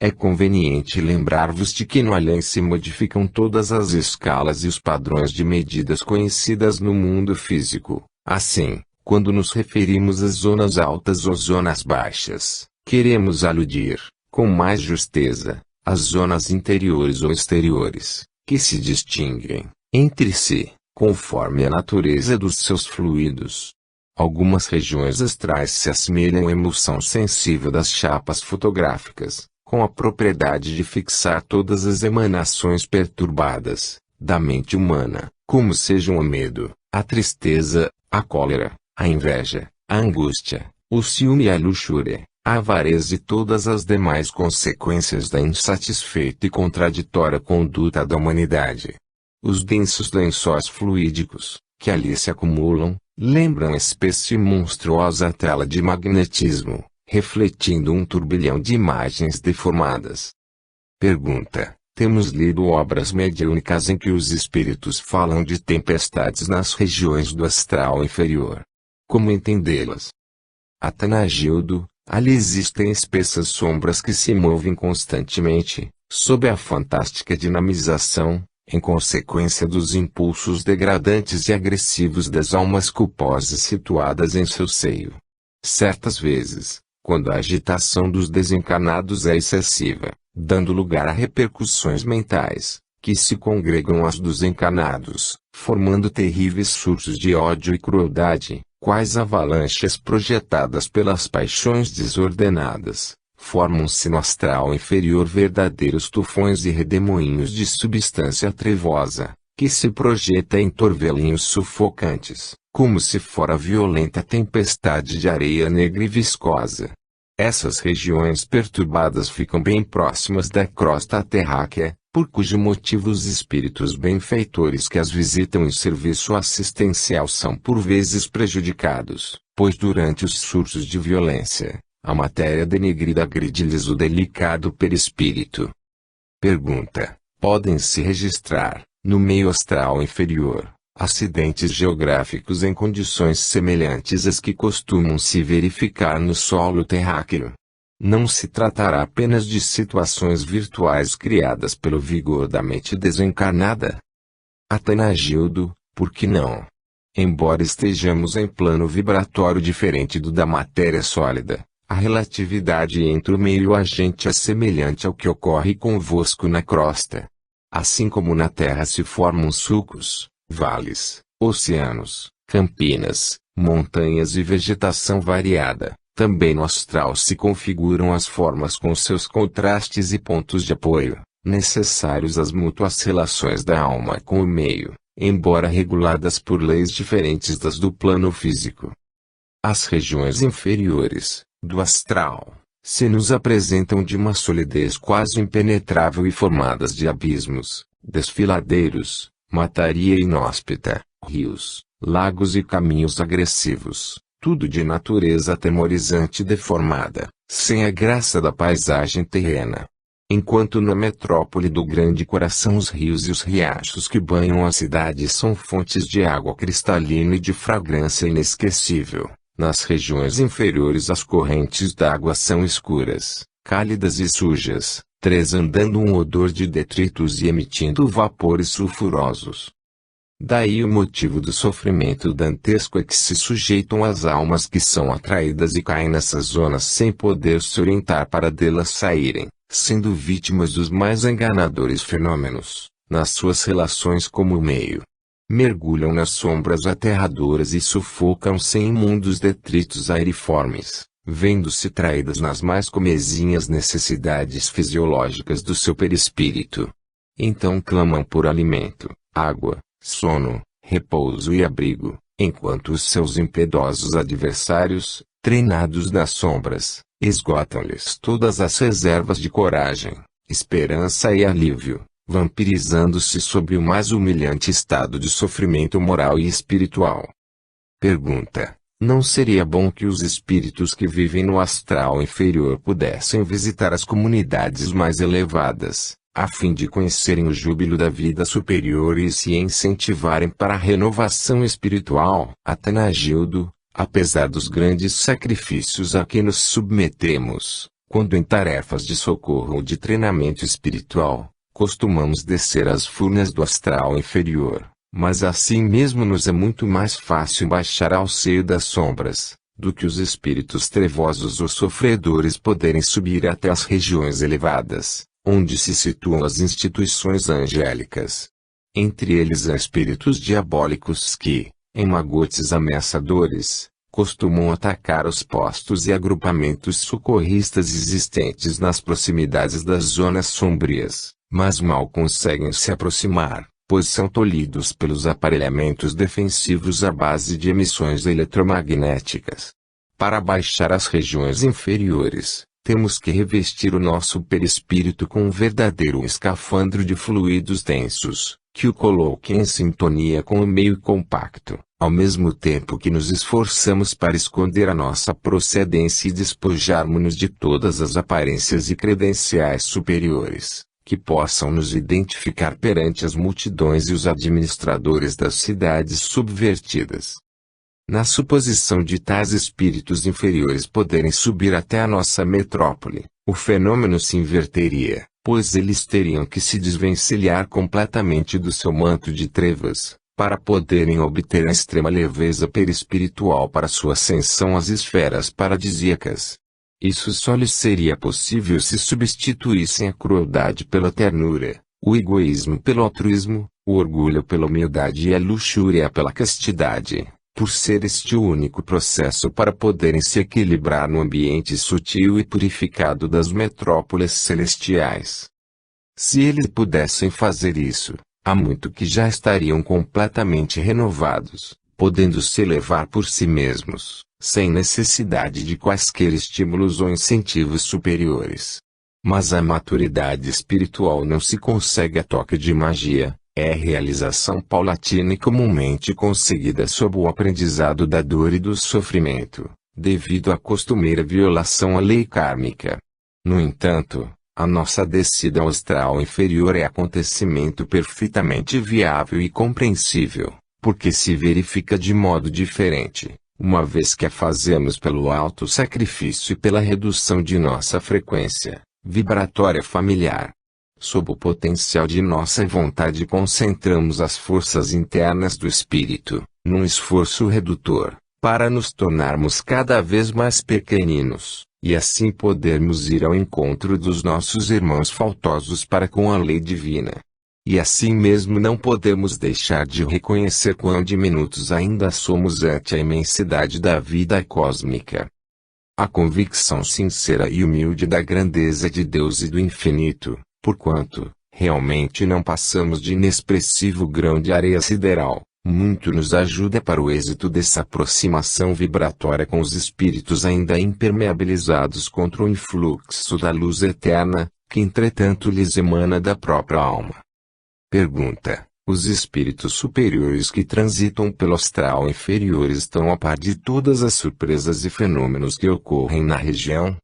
É conveniente lembrar-vos de que no além se modificam todas as escalas e os padrões de medidas conhecidas no mundo físico. Assim, quando nos referimos às zonas altas ou zonas baixas, queremos aludir, com mais justeza, às zonas interiores ou exteriores, que se distinguem, entre si, conforme a natureza dos seus fluidos. Algumas regiões astrais se assemelham à emulsão sensível das chapas fotográficas, com a propriedade de fixar todas as emanações perturbadas da mente humana, como sejam o medo, a tristeza, a cólera, a inveja, a angústia, o ciúme e a luxúria, a avareza e todas as demais consequências da insatisfeita e contraditória conduta da humanidade. Os densos lençóis fluídicos, que ali se acumulam, lembram espessa e monstruosa tela de magnetismo, refletindo um turbilhão de imagens deformadas. Pergunta: temos lido obras mediúnicas em que os espíritos falam de tempestades nas regiões do astral inferior. Como entendê-las? Atanagildo: ali existem espessas sombras que se movem constantemente, sob a fantástica dinamização, em consequência dos impulsos degradantes e agressivos das almas culposas situadas em seu seio. Certas vezes, quando a agitação dos desencarnados é excessiva, dando lugar a repercussões mentais, que se congregam às dos encarnados, formando terríveis surtos de ódio e crueldade, quais avalanches projetadas pelas paixões desordenadas, formam-se no astral inferior verdadeiros tufões e redemoinhos de substância trevosa, que se projeta em torvelinhos sufocantes, como se fora violenta tempestade de areia negra e viscosa. Essas regiões perturbadas ficam bem próximas da crosta terráquea, por cujo motivo os espíritos benfeitores que as visitam em serviço assistencial são por vezes prejudicados, pois durante os surtos de violência, a matéria denegrida agride-lhes o delicado perispírito. Pergunta: podem-se registrar, no meio astral inferior, acidentes geográficos em condições semelhantes às que costumam se verificar no solo terráqueo? Não se tratará apenas de situações virtuais criadas pelo vigor da mente desencarnada? Atanagildo: por que não? Embora estejamos em plano vibratório diferente do da matéria sólida, a relatividade entre o meio e o agente é semelhante ao que ocorre convosco na crosta. Assim como na Terra se formam sulcos, vales, oceanos, campinas, montanhas e vegetação variada, também no astral se configuram as formas com seus contrastes e pontos de apoio, necessários às mútuas relações da alma com o meio, embora reguladas por leis diferentes das do plano físico. As regiões inferiores, do astral, se nos apresentam de uma solidez quase impenetrável e formadas de abismos, desfiladeiros, mataria inóspita, rios, lagos e caminhos agressivos, tudo de natureza atemorizante e deformada, sem a graça da paisagem terrena. Enquanto na metrópole do grande coração os rios e os riachos que banham a cidade são fontes de água cristalina e de fragrância inesquecível, nas regiões inferiores as correntes d'água são escuras, cálidas e sujas, transandando um odor de detritos e emitindo vapores sulfurosos. Daí o motivo do sofrimento dantesco é que se sujeitam as almas que são atraídas e caem nessas zonas sem poder se orientar para delas saírem, sendo vítimas dos mais enganadores fenômenos, nas suas relações como o meio. Mergulham nas sombras aterradoras e sufocam-se em imundos detritos aeriformes, vendo-se traídas nas mais comezinhas necessidades fisiológicas do seu perispírito. Então clamam por alimento, água, sono, repouso e abrigo, enquanto os seus impiedosos adversários, treinados nas sombras, esgotam-lhes todas as reservas de coragem, esperança e alívio, vampirizando-se sobre o mais humilhante estado de sofrimento moral e espiritual. Pergunta: não seria bom que os espíritos que vivem no astral inferior pudessem visitar as comunidades mais elevadas, a fim de conhecerem o júbilo da vida superior e se incentivarem para a renovação espiritual? Atenagildo: apesar dos grandes sacrifícios a que nos submetemos, quando em tarefas de socorro ou de treinamento espiritual, costumamos descer as furnas do astral inferior, mas assim mesmo nos é muito mais fácil baixar ao seio das sombras, do que os espíritos trevosos ou sofredores poderem subir até as regiões elevadas, onde se situam as instituições angélicas. Entre eles há espíritos diabólicos que, em magotes ameaçadores, costumam atacar os postos e agrupamentos socorristas existentes nas proximidades das zonas sombrias, mas mal conseguem se aproximar, pois são tolhidos pelos aparelhamentos defensivos à base de emissões eletromagnéticas. Para baixar as regiões inferiores, temos que revestir o nosso perispírito com um verdadeiro escafandro de fluidos densos, que o coloque em sintonia com o meio compacto, ao mesmo tempo que nos esforçamos para esconder a nossa procedência e despojarmos-nos de todas as aparências e credenciais superiores, que possam nos identificar perante as multidões e os administradores das cidades subvertidas. Na suposição de tais espíritos inferiores poderem subir até a nossa metrópole, o fenômeno se inverteria, pois eles teriam que se desvencilhar completamente do seu manto de trevas, para poderem obter a extrema leveza perispiritual para sua ascensão às esferas paradisíacas. Isso só lhes seria possível se substituíssem a crueldade pela ternura, o egoísmo pelo altruísmo, o orgulho pela humildade e a luxúria pela castidade, por ser este o único processo para poderem se equilibrar no ambiente sutil e purificado das metrópoles celestiais. Se eles pudessem fazer isso, há muito que já estariam completamente renovados, podendo se elevar por si mesmos, sem necessidade de quaisquer estímulos ou incentivos superiores. Mas a maturidade espiritual não se consegue a toque de magia, é realização paulatina e comumente conseguida sob o aprendizado da dor e do sofrimento, devido à costumeira violação à lei kármica. No entanto, a nossa descida ao astral inferior é acontecimento perfeitamente viável e compreensível, porque se verifica de modo diferente, uma vez que a fazemos pelo alto sacrifício e pela redução de nossa frequência vibratória familiar. Sob o potencial de nossa vontade concentramos as forças internas do espírito, num esforço redutor, para nos tornarmos cada vez mais pequeninos, e assim podermos ir ao encontro dos nossos irmãos faltosos para com a lei divina. E assim mesmo não podemos deixar de reconhecer quão diminutos ainda somos ante a imensidade da vida cósmica. A convicção sincera e humilde da grandeza de Deus e do infinito, porquanto, realmente não passamos de inexpressivo grão de areia sideral, muito nos ajuda para o êxito dessa aproximação vibratória com os espíritos ainda impermeabilizados contra o influxo da luz eterna, que entretanto lhes emana da própria alma. Pergunta: os espíritos superiores que transitam pelo astral inferior estão a par de todas as surpresas e fenômenos que ocorrem na região?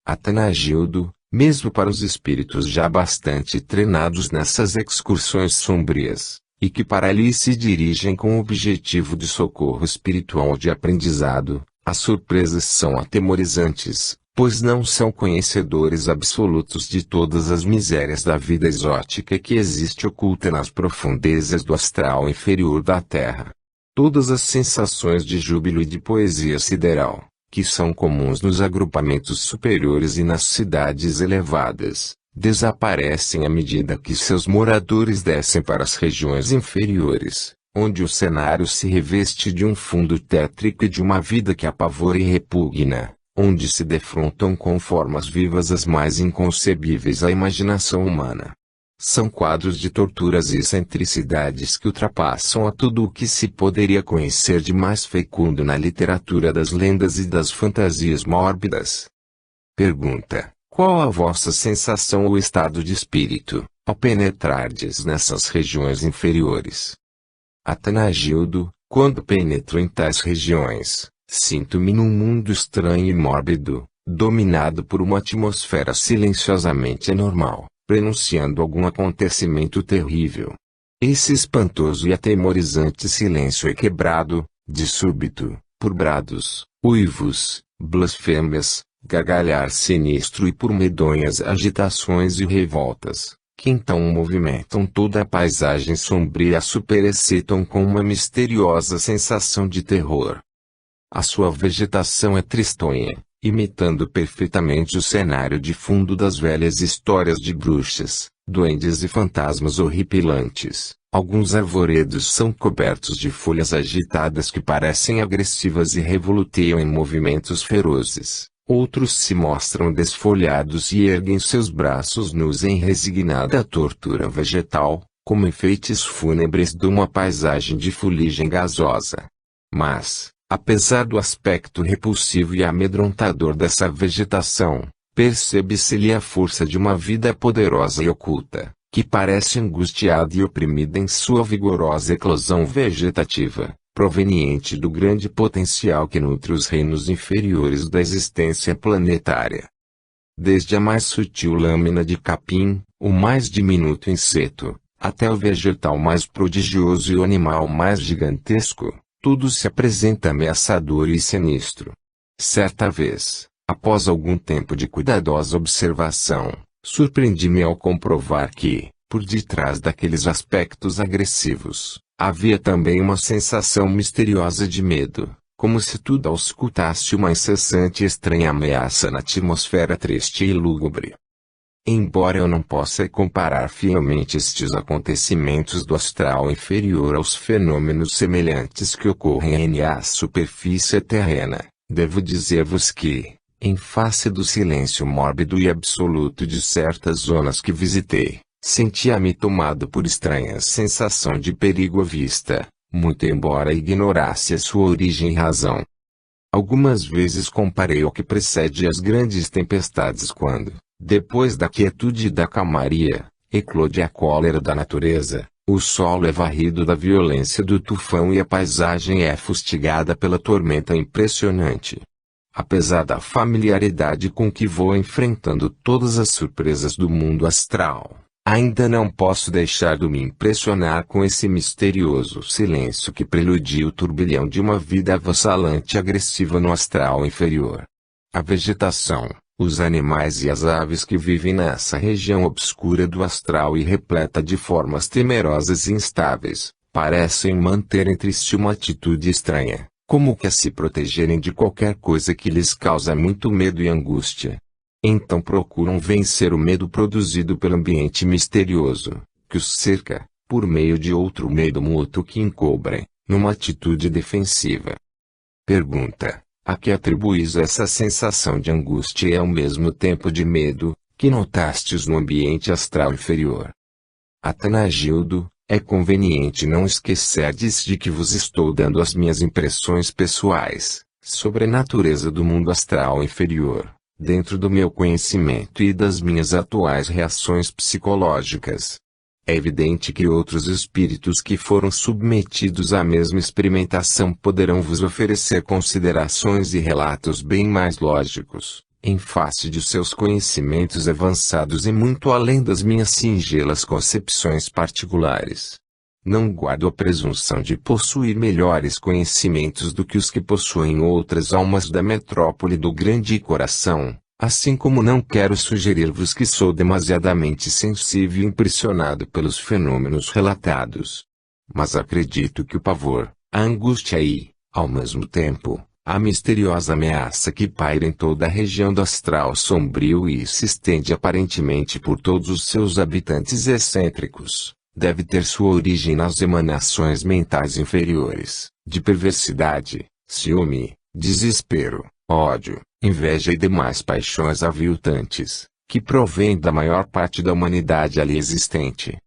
Atanagildo: mesmo para os espíritos já bastante treinados nessas excursões sombrias, e que para ali se dirigem com o objetivo de socorro espiritual ou de aprendizado, as surpresas são atemorizantes, pois não são conhecedores absolutos de todas as misérias da vida exótica que existe oculta nas profundezas do astral inferior da Terra. Todas as sensações de júbilo e de poesia sideral, que são comuns nos agrupamentos superiores e nas cidades elevadas, desaparecem à medida que seus moradores descem para as regiões inferiores, onde o cenário se reveste de um fundo tétrico e de uma vida que apavora e repugna, onde se defrontam com formas vivas as mais inconcebíveis à imaginação humana. São quadros de torturas e excentricidades que ultrapassam a tudo o que se poderia conhecer de mais fecundo na literatura das lendas e das fantasias mórbidas. Pergunta: qual a vossa sensação ou estado de espírito, ao penetrardes nessas regiões inferiores? Atanagildo: quando penetro em tais regiões, sinto-me num mundo estranho e mórbido, dominado por uma atmosfera silenciosamente anormal, prenunciando algum acontecimento terrível. Esse espantoso e atemorizante silêncio é quebrado, de súbito, por brados, uivos, blasfêmias, gargalhar sinistro e por medonhas agitações e revoltas, que então movimentam toda a paisagem sombria e a superexcitam com uma misteriosa sensação de terror. A sua vegetação é tristonha, imitando perfeitamente o cenário de fundo das velhas histórias de bruxas, duendes e fantasmas horripilantes. Alguns arvoredos são cobertos de folhas agitadas que parecem agressivas e revoluteiam em movimentos ferozes. Outros se mostram desfolhados e erguem seus braços nus em resignada tortura vegetal, como enfeites fúnebres de uma paisagem de fuligem gasosa. Mas, apesar do aspecto repulsivo e amedrontador dessa vegetação, percebe-se-lhe a força de uma vida poderosa e oculta, que parece angustiada e oprimida em sua vigorosa eclosão vegetativa, proveniente do grande potencial que nutre os reinos inferiores da existência planetária. Desde a mais sutil lâmina de capim, o mais diminuto inseto, até o vegetal mais prodigioso e o animal mais gigantesco, tudo se apresenta ameaçador e sinistro. Certa vez, após algum tempo de cuidadosa observação, surpreendi-me ao comprovar que, por detrás daqueles aspectos agressivos, havia também uma sensação misteriosa de medo, como se tudo auscultasse uma incessante e estranha ameaça na atmosfera triste e lúgubre. Embora eu não possa comparar fielmente estes acontecimentos do astral inferior aos fenômenos semelhantes que ocorrem na superfície terrena, devo dizer-vos que, em face do silêncio mórbido e absoluto de certas zonas que visitei, sentia-me tomado por estranha sensação de perigo à vista, muito embora ignorasse a sua origem e razão. Algumas vezes comparei ao que precede as grandes tempestades quando, depois da quietude e da calmaria, eclode a cólera da natureza, o solo é varrido da violência do tufão e a paisagem é fustigada pela tormenta impressionante. Apesar da familiaridade com que vou enfrentando todas as surpresas do mundo astral, ainda não posso deixar de me impressionar com esse misterioso silêncio que preludia o turbilhão de uma vida avassalante e agressiva no astral inferior. A vegetação, os animais e as aves que vivem nessa região obscura do astral e repleta de formas temerosas e instáveis, parecem manter entre si uma atitude estranha, como que a se protegerem de qualquer coisa que lhes causa muito medo e angústia. Então procuram vencer o medo produzido pelo ambiente misterioso, que os cerca, por meio de outro medo mútuo que encobrem, numa atitude defensiva. Pergunta: a que atribuís essa sensação de angústia e ao mesmo tempo de medo, que notastes no ambiente astral inferior? Atanagildo: É conveniente não esquecerdes de que vos estou dando as minhas impressões pessoais sobre a natureza do mundo astral inferior, dentro do meu conhecimento e das minhas atuais reações psicológicas. É evidente que outros espíritos que foram submetidos à mesma experimentação poderão vos oferecer considerações e relatos bem mais lógicos, em face de seus conhecimentos avançados e muito além das minhas singelas concepções particulares. Não guardo a presunção de possuir melhores conhecimentos do que os que possuem outras almas da metrópole do grande coração, assim como não quero sugerir-vos que sou demasiadamente sensível e impressionado pelos fenômenos relatados. Mas acredito que o pavor, a angústia e, ao mesmo tempo, a misteriosa ameaça que paira em toda a região do astral sombrio e se estende aparentemente por todos os seus habitantes excêntricos, deve ter sua origem nas emanações mentais inferiores, de perversidade, ciúme, desespero, ódio, inveja e demais paixões aviltantes, que provém da maior parte da humanidade ali existente.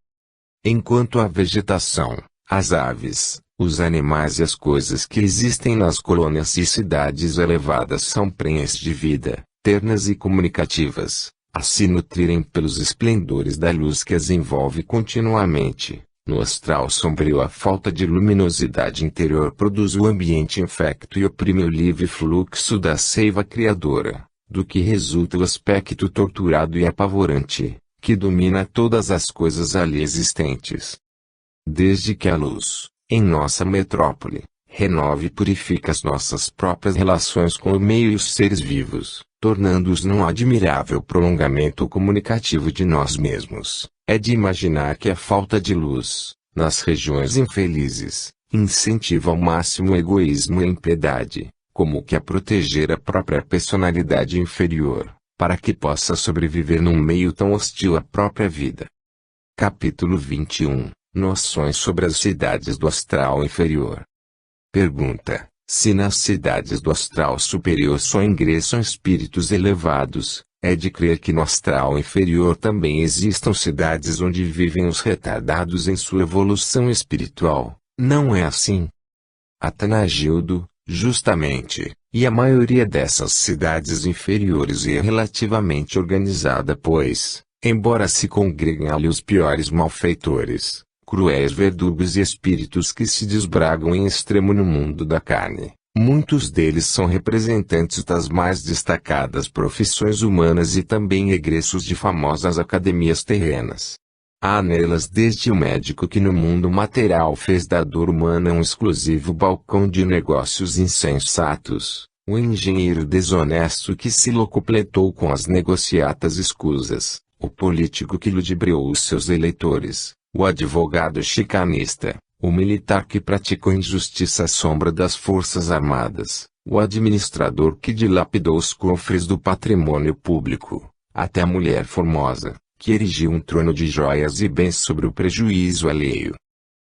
Enquanto a vegetação, as aves, os animais e as coisas que existem nas colônias e cidades elevadas são prenhes de vida, ternas e comunicativas, a se nutrirem pelos esplendores da luz que as envolve continuamente. No astral sombrio a falta de luminosidade interior produz o ambiente infecto e oprime o livre fluxo da seiva criadora, do que resulta o aspecto torturado e apavorante, que domina todas as coisas ali existentes. Desde que a luz, em nossa metrópole, renove e purifica as nossas próprias relações com o meio e os seres vivos, tornando-os num admirável prolongamento comunicativo de nós mesmos, é de imaginar que a falta de luz, nas regiões infelizes, incentiva ao máximo o egoísmo e a impiedade, como que a proteger a própria personalidade inferior, para que possa sobreviver num meio tão hostil à própria vida. Capítulo 21 Noções sobre as cidades do astral inferior. Pergunta: se nas cidades do astral superior só ingressam espíritos elevados, é de crer que no astral inferior também existam cidades onde vivem os retardados em sua evolução espiritual, não é assim? Atanagildo: justamente, e a maioria dessas cidades inferiores é relativamente organizada pois, embora se congreguem ali os piores malfeitores, cruéis verdugos e espíritos que se desbragam em extremo no mundo da carne, muitos deles são representantes das mais destacadas profissões humanas e também egressos de famosas academias terrenas. Há nelas desde o médico que no mundo material fez da dor humana um exclusivo balcão de negócios insensatos, o engenheiro desonesto que se locupletou com as negociatas escusas, o político que ludibriou os seus eleitores, o advogado chicanista, o militar que praticou injustiça à sombra das forças armadas, o administrador que dilapidou os cofres do patrimônio público, até a mulher formosa, que erigiu um trono de joias e bens sobre o prejuízo alheio.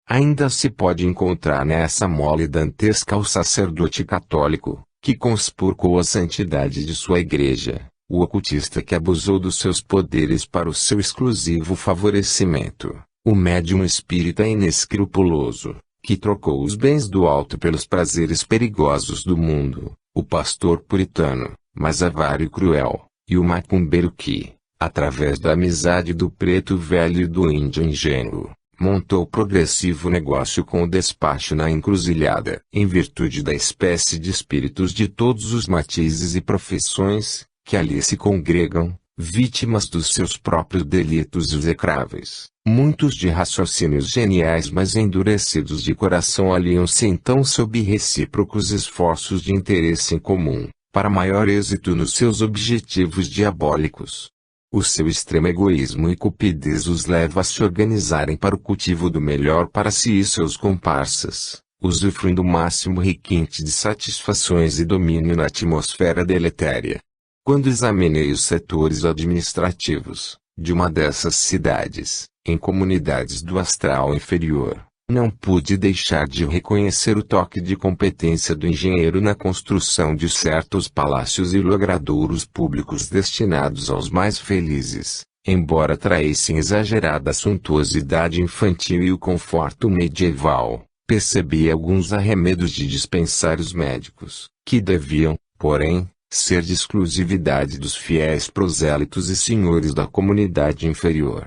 Ainda se pode encontrar nessa mole dantesca o sacerdote católico, que conspurcou a santidade de sua igreja, o ocultista que abusou dos seus poderes para o seu exclusivo favorecimento, o médium espírita inescrupuloso, que trocou os bens do alto pelos prazeres perigosos do mundo, o pastor puritano, mas avaro e cruel, e o macumbeiro que, através da amizade do preto velho e do índio ingênuo, montou progressivo negócio com o despacho na encruzilhada. Em virtude da espécie de espíritos de todos os matizes e profissões, que ali se congregam, vítimas dos seus próprios delitos execráveis, muitos de raciocínios geniais mas endurecidos de coração aliam-se então sob recíprocos esforços de interesse em comum, para maior êxito nos seus objetivos diabólicos. O seu extremo egoísmo e cupidez os leva a se organizarem para o cultivo do melhor para si e seus comparsas, usufruindo o máximo requinte de satisfações e domínio na atmosfera deletéria. Quando examinei os setores administrativos de uma dessas cidades, em comunidades do astral inferior, não pude deixar de reconhecer o toque de competência do engenheiro na construção de certos palácios e logradouros públicos destinados aos mais felizes, embora traíssem exagerada suntuosidade infantil e o conforto medieval, percebi alguns arremedos de dispensários médicos, que deviam, porém, ser de exclusividade dos fiéis prosélitos e senhores da comunidade inferior.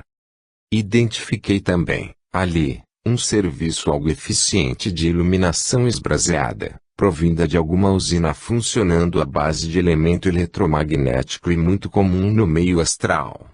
Identifiquei também, ali, um serviço algo eficiente de iluminação esbraseada, provinda de alguma usina funcionando à base de elemento eletromagnético e muito comum no meio astral.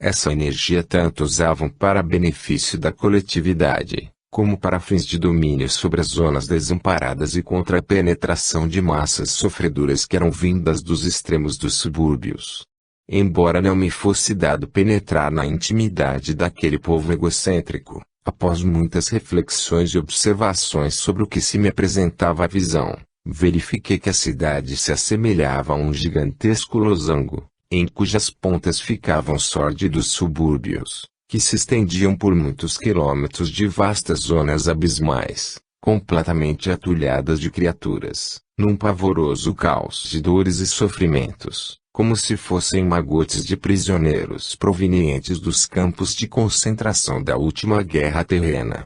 Essa energia tanto usavam para benefício da coletividade, como para fins de domínio sobre as zonas desamparadas e contra a penetração de massas sofredoras que eram vindas dos extremos dos subúrbios. Embora não me fosse dado penetrar na intimidade daquele povo egocêntrico, após muitas reflexões e observações sobre o que se me apresentava à visão, verifiquei que a cidade se assemelhava a um gigantesco losango, em cujas pontas ficavam sórdidos subúrbios, que se estendiam por muitos quilômetros de vastas zonas abismais, completamente atulhadas de criaturas, num pavoroso caos de dores e sofrimentos, como se fossem magotes de prisioneiros provenientes dos campos de concentração da última guerra terrena.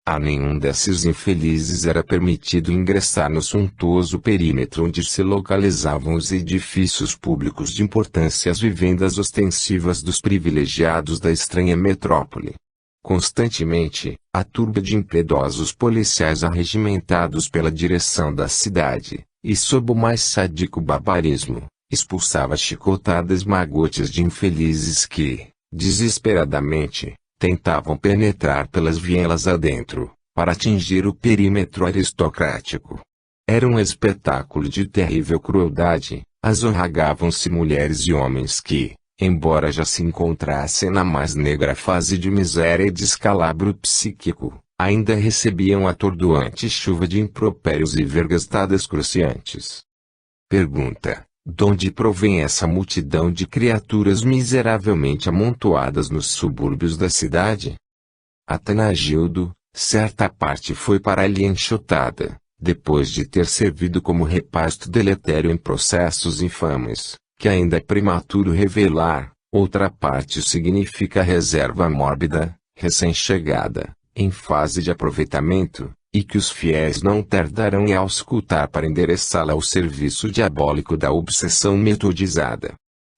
A nenhum desses infelizes era permitido ingressar no suntuoso perímetro onde se localizavam os edifícios públicos de importância e as vivendas ostensivas dos privilegiados da estranha metrópole. Constantemente, a turba de impiedosos policiais arregimentados pela direção da cidade, e sob o mais sádico barbarismo, expulsava chicotadas magotes de infelizes que, desesperadamente, tentavam penetrar pelas vielas adentro, para atingir o perímetro aristocrático. Era um espetáculo de terrível crueldade, azorragavam-se mulheres e homens que, embora já se encontrassem na mais negra fase de miséria e descalabro psíquico, ainda recebiam atordoante chuva de impropérios e vergastadas cruciantes. Pergunta: donde provém essa multidão de criaturas miseravelmente amontoadas nos subúrbios da cidade? Atanagildo: certa parte foi para ali enxotada, depois de ter servido como repasto deletério em processos infames, que ainda é prematuro revelar. Outra parte significa reserva mórbida, recém-chegada, em fase de aproveitamento, e que os fiéis não tardarão em auscultar para endereçá-la ao serviço diabólico da obsessão metodizada.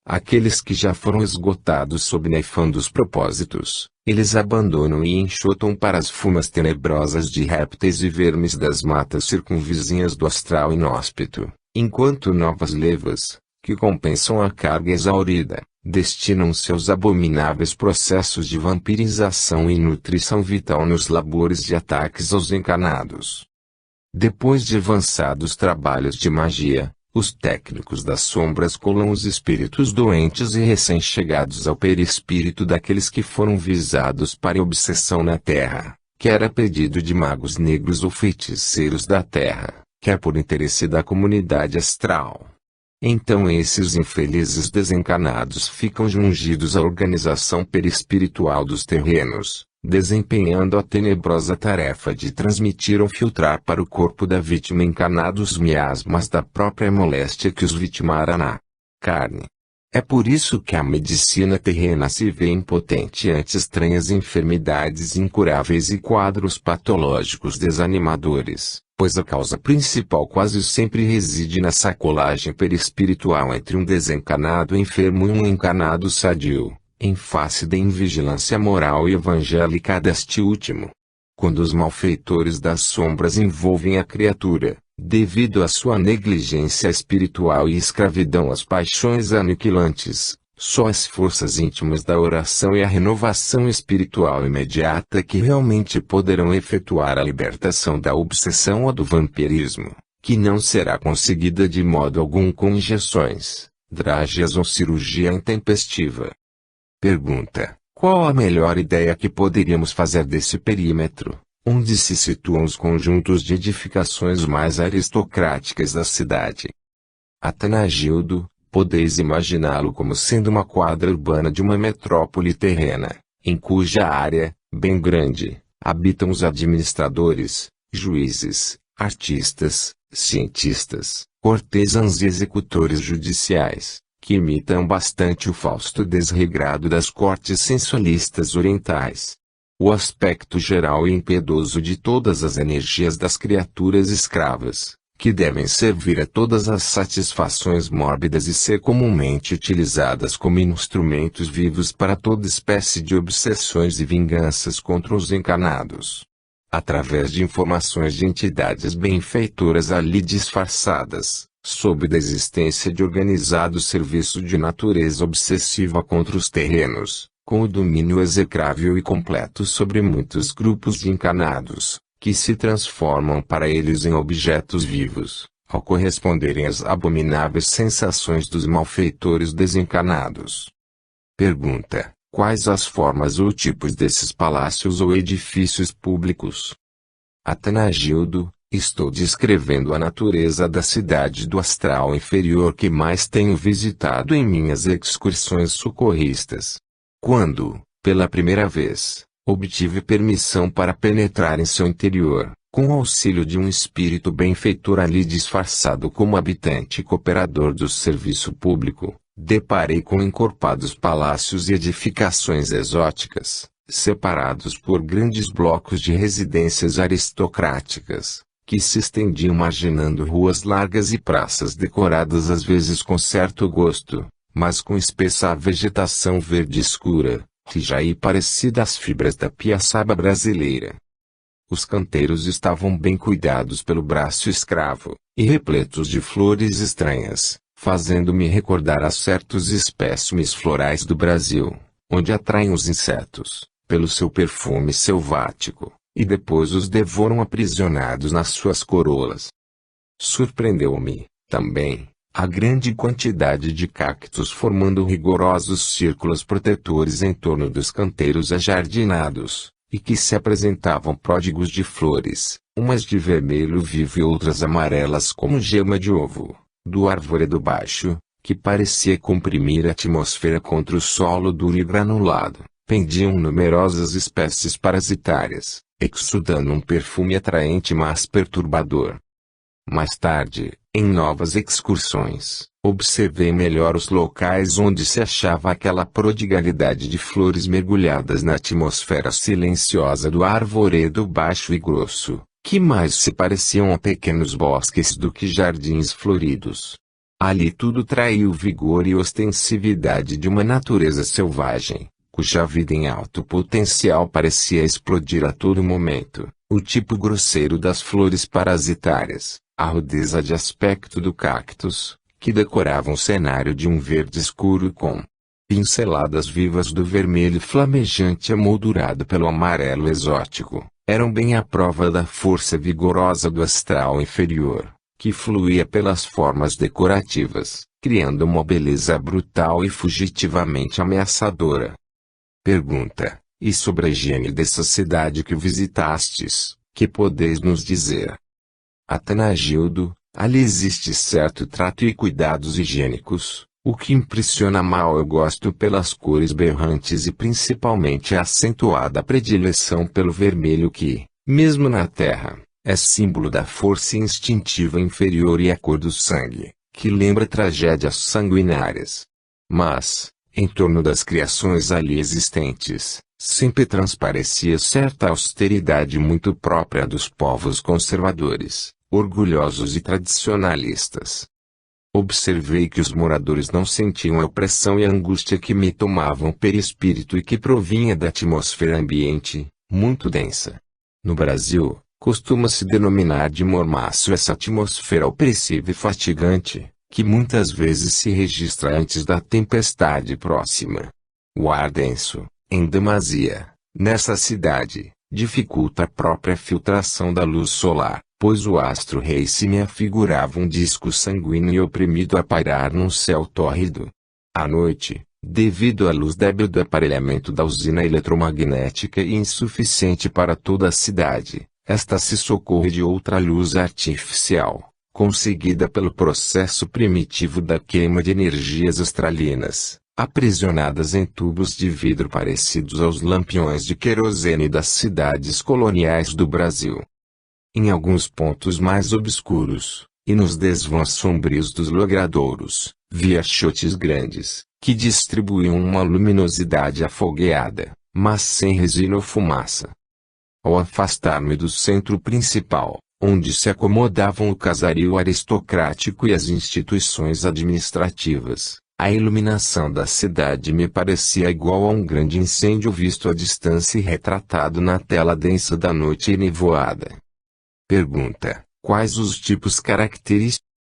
Aqueles que já foram esgotados sob nefandos propósitos, eles abandonam e enxotam para as fumas tenebrosas de répteis e vermes das matas circunvizinhas do astral inóspito, enquanto novas levas, que compensam a carga exaurida, destinam seus abomináveis processos de vampirização e nutrição vital nos labores de ataques aos encanados. Depois de avançados trabalhos de magia, os técnicos das sombras colam os espíritos doentes e recém-chegados ao perispírito daqueles que foram visados para a obsessão na Terra, quer a pedido de magos negros ou feiticeiros da Terra, quer por interesse da comunidade astral. Então esses infelizes desencanados ficam jungidos à organização perispiritual dos terrenos, desempenhando a tenebrosa tarefa de transmitir ou filtrar para o corpo da vítima encanados miasmas da própria moléstia que os vitimara na carne. É por isso que a medicina terrena se vê impotente ante estranhas enfermidades incuráveis e quadros patológicos desanimadores, pois a causa principal quase sempre reside na sacolagem perispiritual entre um desencanado enfermo e um encanado sadio, em face da invigilância moral e evangélica deste último. Quando os malfeitores das sombras envolvem a criatura, devido à sua negligência espiritual e escravidão às paixões aniquilantes, só as forças íntimas da oração e a renovação espiritual imediata que realmente poderão efetuar a libertação da obsessão ou do vampirismo, que não será conseguida de modo algum com injeções, drágeas ou cirurgia intempestiva. Pergunta: qual a melhor ideia que poderíamos fazer desse perímetro, onde se situam os conjuntos de edificações mais aristocráticas da cidade? Atanagildo: podeis imaginá-lo como sendo uma quadra urbana de uma metrópole terrena, em cuja área, bem grande, habitam os administradores, juízes, artistas, cientistas, cortesãos e executores judiciais, que imitam bastante o Fausto desregrado das cortes sensualistas orientais. O aspecto geral e impiedoso de todas as energias das criaturas escravas, que devem servir a todas as satisfações mórbidas e ser comumente utilizadas como instrumentos vivos para toda espécie de obsessões e vinganças contra os encanados. Através de informações de entidades benfeitoras ali disfarçadas, sob da existência de organizado serviço de natureza obsessiva contra os terrenos, com o domínio execrável e completo sobre muitos grupos de encanados, que se transformam para eles em objetos vivos, ao corresponderem às abomináveis sensações dos malfeitores desencanados. Pergunta: quais as formas ou tipos desses palácios ou edifícios públicos? Atanagildo: estou descrevendo a natureza da cidade do astral inferior que mais tenho visitado em minhas excursões socorristas. Quando, pela primeira vez, obtive permissão para penetrar em seu interior, com o auxílio de um espírito benfeitor ali disfarçado como habitante e cooperador do serviço público, deparei com encorpados palácios e edificações exóticas, separados por grandes blocos de residências aristocráticas, que se estendiam marginando ruas largas e praças decoradas às vezes com certo gosto, mas com espessa vegetação verde escura, rija e parecida às fibras da piaçaba brasileira. Os canteiros estavam bem cuidados pelo braço escravo, e repletos de flores estranhas, fazendo-me recordar a certos espécimes florais do Brasil, onde atraem os insetos, pelo seu perfume selvático, e depois os devoram aprisionados nas suas corolas. Surpreendeu-me, também, a grande quantidade de cactos formando rigorosos círculos protetores em torno dos canteiros ajardinados, e que se apresentavam pródigos de flores, umas de vermelho vivo e outras amarelas como gema de ovo, do arvoredo baixo, que parecia comprimir a atmosfera contra o solo duro e granulado. Pendiam numerosas espécies parasitárias, exudando um perfume atraente mas perturbador. Mais tarde, em novas excursões, observei melhor os locais onde se achava aquela prodigalidade de flores mergulhadas na atmosfera silenciosa do arvoredo baixo e grosso, que mais se pareciam a pequenos bosques do que jardins floridos. Ali tudo traía o vigor e ostensividade de uma natureza selvagem, cuja vida em alto potencial parecia explodir a todo momento, o tipo grosseiro das flores parasitárias, a rudeza de aspecto do cactus, que decorava um cenário de um verde escuro com pinceladas vivas do vermelho flamejante emoldurado pelo amarelo exótico, eram bem a prova da força vigorosa do astral inferior, que fluía pelas formas decorativas, criando uma beleza brutal e fugitivamente ameaçadora. Pergunta: e sobre a higiene dessa cidade que visitastes, que podeis nos dizer? Atanagildo: ali existe certo trato e cuidados higiênicos, o que impressiona mal eu gosto pelas cores berrantes e principalmente a acentuada predileção pelo vermelho que, mesmo na terra, é símbolo da força instintiva inferior e a cor do sangue, que lembra tragédias sanguinárias. Mas, em torno das criações ali existentes, sempre transparecia certa austeridade muito própria dos povos conservadores, orgulhosos e tradicionalistas. Observei que os moradores não sentiam a opressão e a angústia que me tomavam perispírito e que provinha da atmosfera ambiente, muito densa. No Brasil, costuma-se denominar de mormaço essa atmosfera opressiva e fatigante, que muitas vezes se registra antes da tempestade próxima. O ar denso, em demasia, nessa cidade, dificulta a própria filtração da luz solar, pois o astro-rei se me afigurava um disco sanguíneo e oprimido a pairar num céu tórrido. À noite, devido à luz débil do aparelhamento da usina eletromagnética e insuficiente para toda a cidade, esta se socorre de outra luz artificial, conseguida pelo processo primitivo da queima de energias estralinas, aprisionadas em tubos de vidro parecidos aos lampiões de querosene das cidades coloniais do Brasil. Em alguns pontos mais obscuros, e nos desvãos sombrios dos logradouros, vi achotes grandes, que distribuíam uma luminosidade afogueada, mas sem resina ou fumaça. Ao afastar-me do centro principal, onde se acomodavam o casario aristocrático e as instituições administrativas, a iluminação da cidade me parecia igual a um grande incêndio visto à distância e retratado na tela densa da noite enevoada. Pergunta: quais os tipos característicos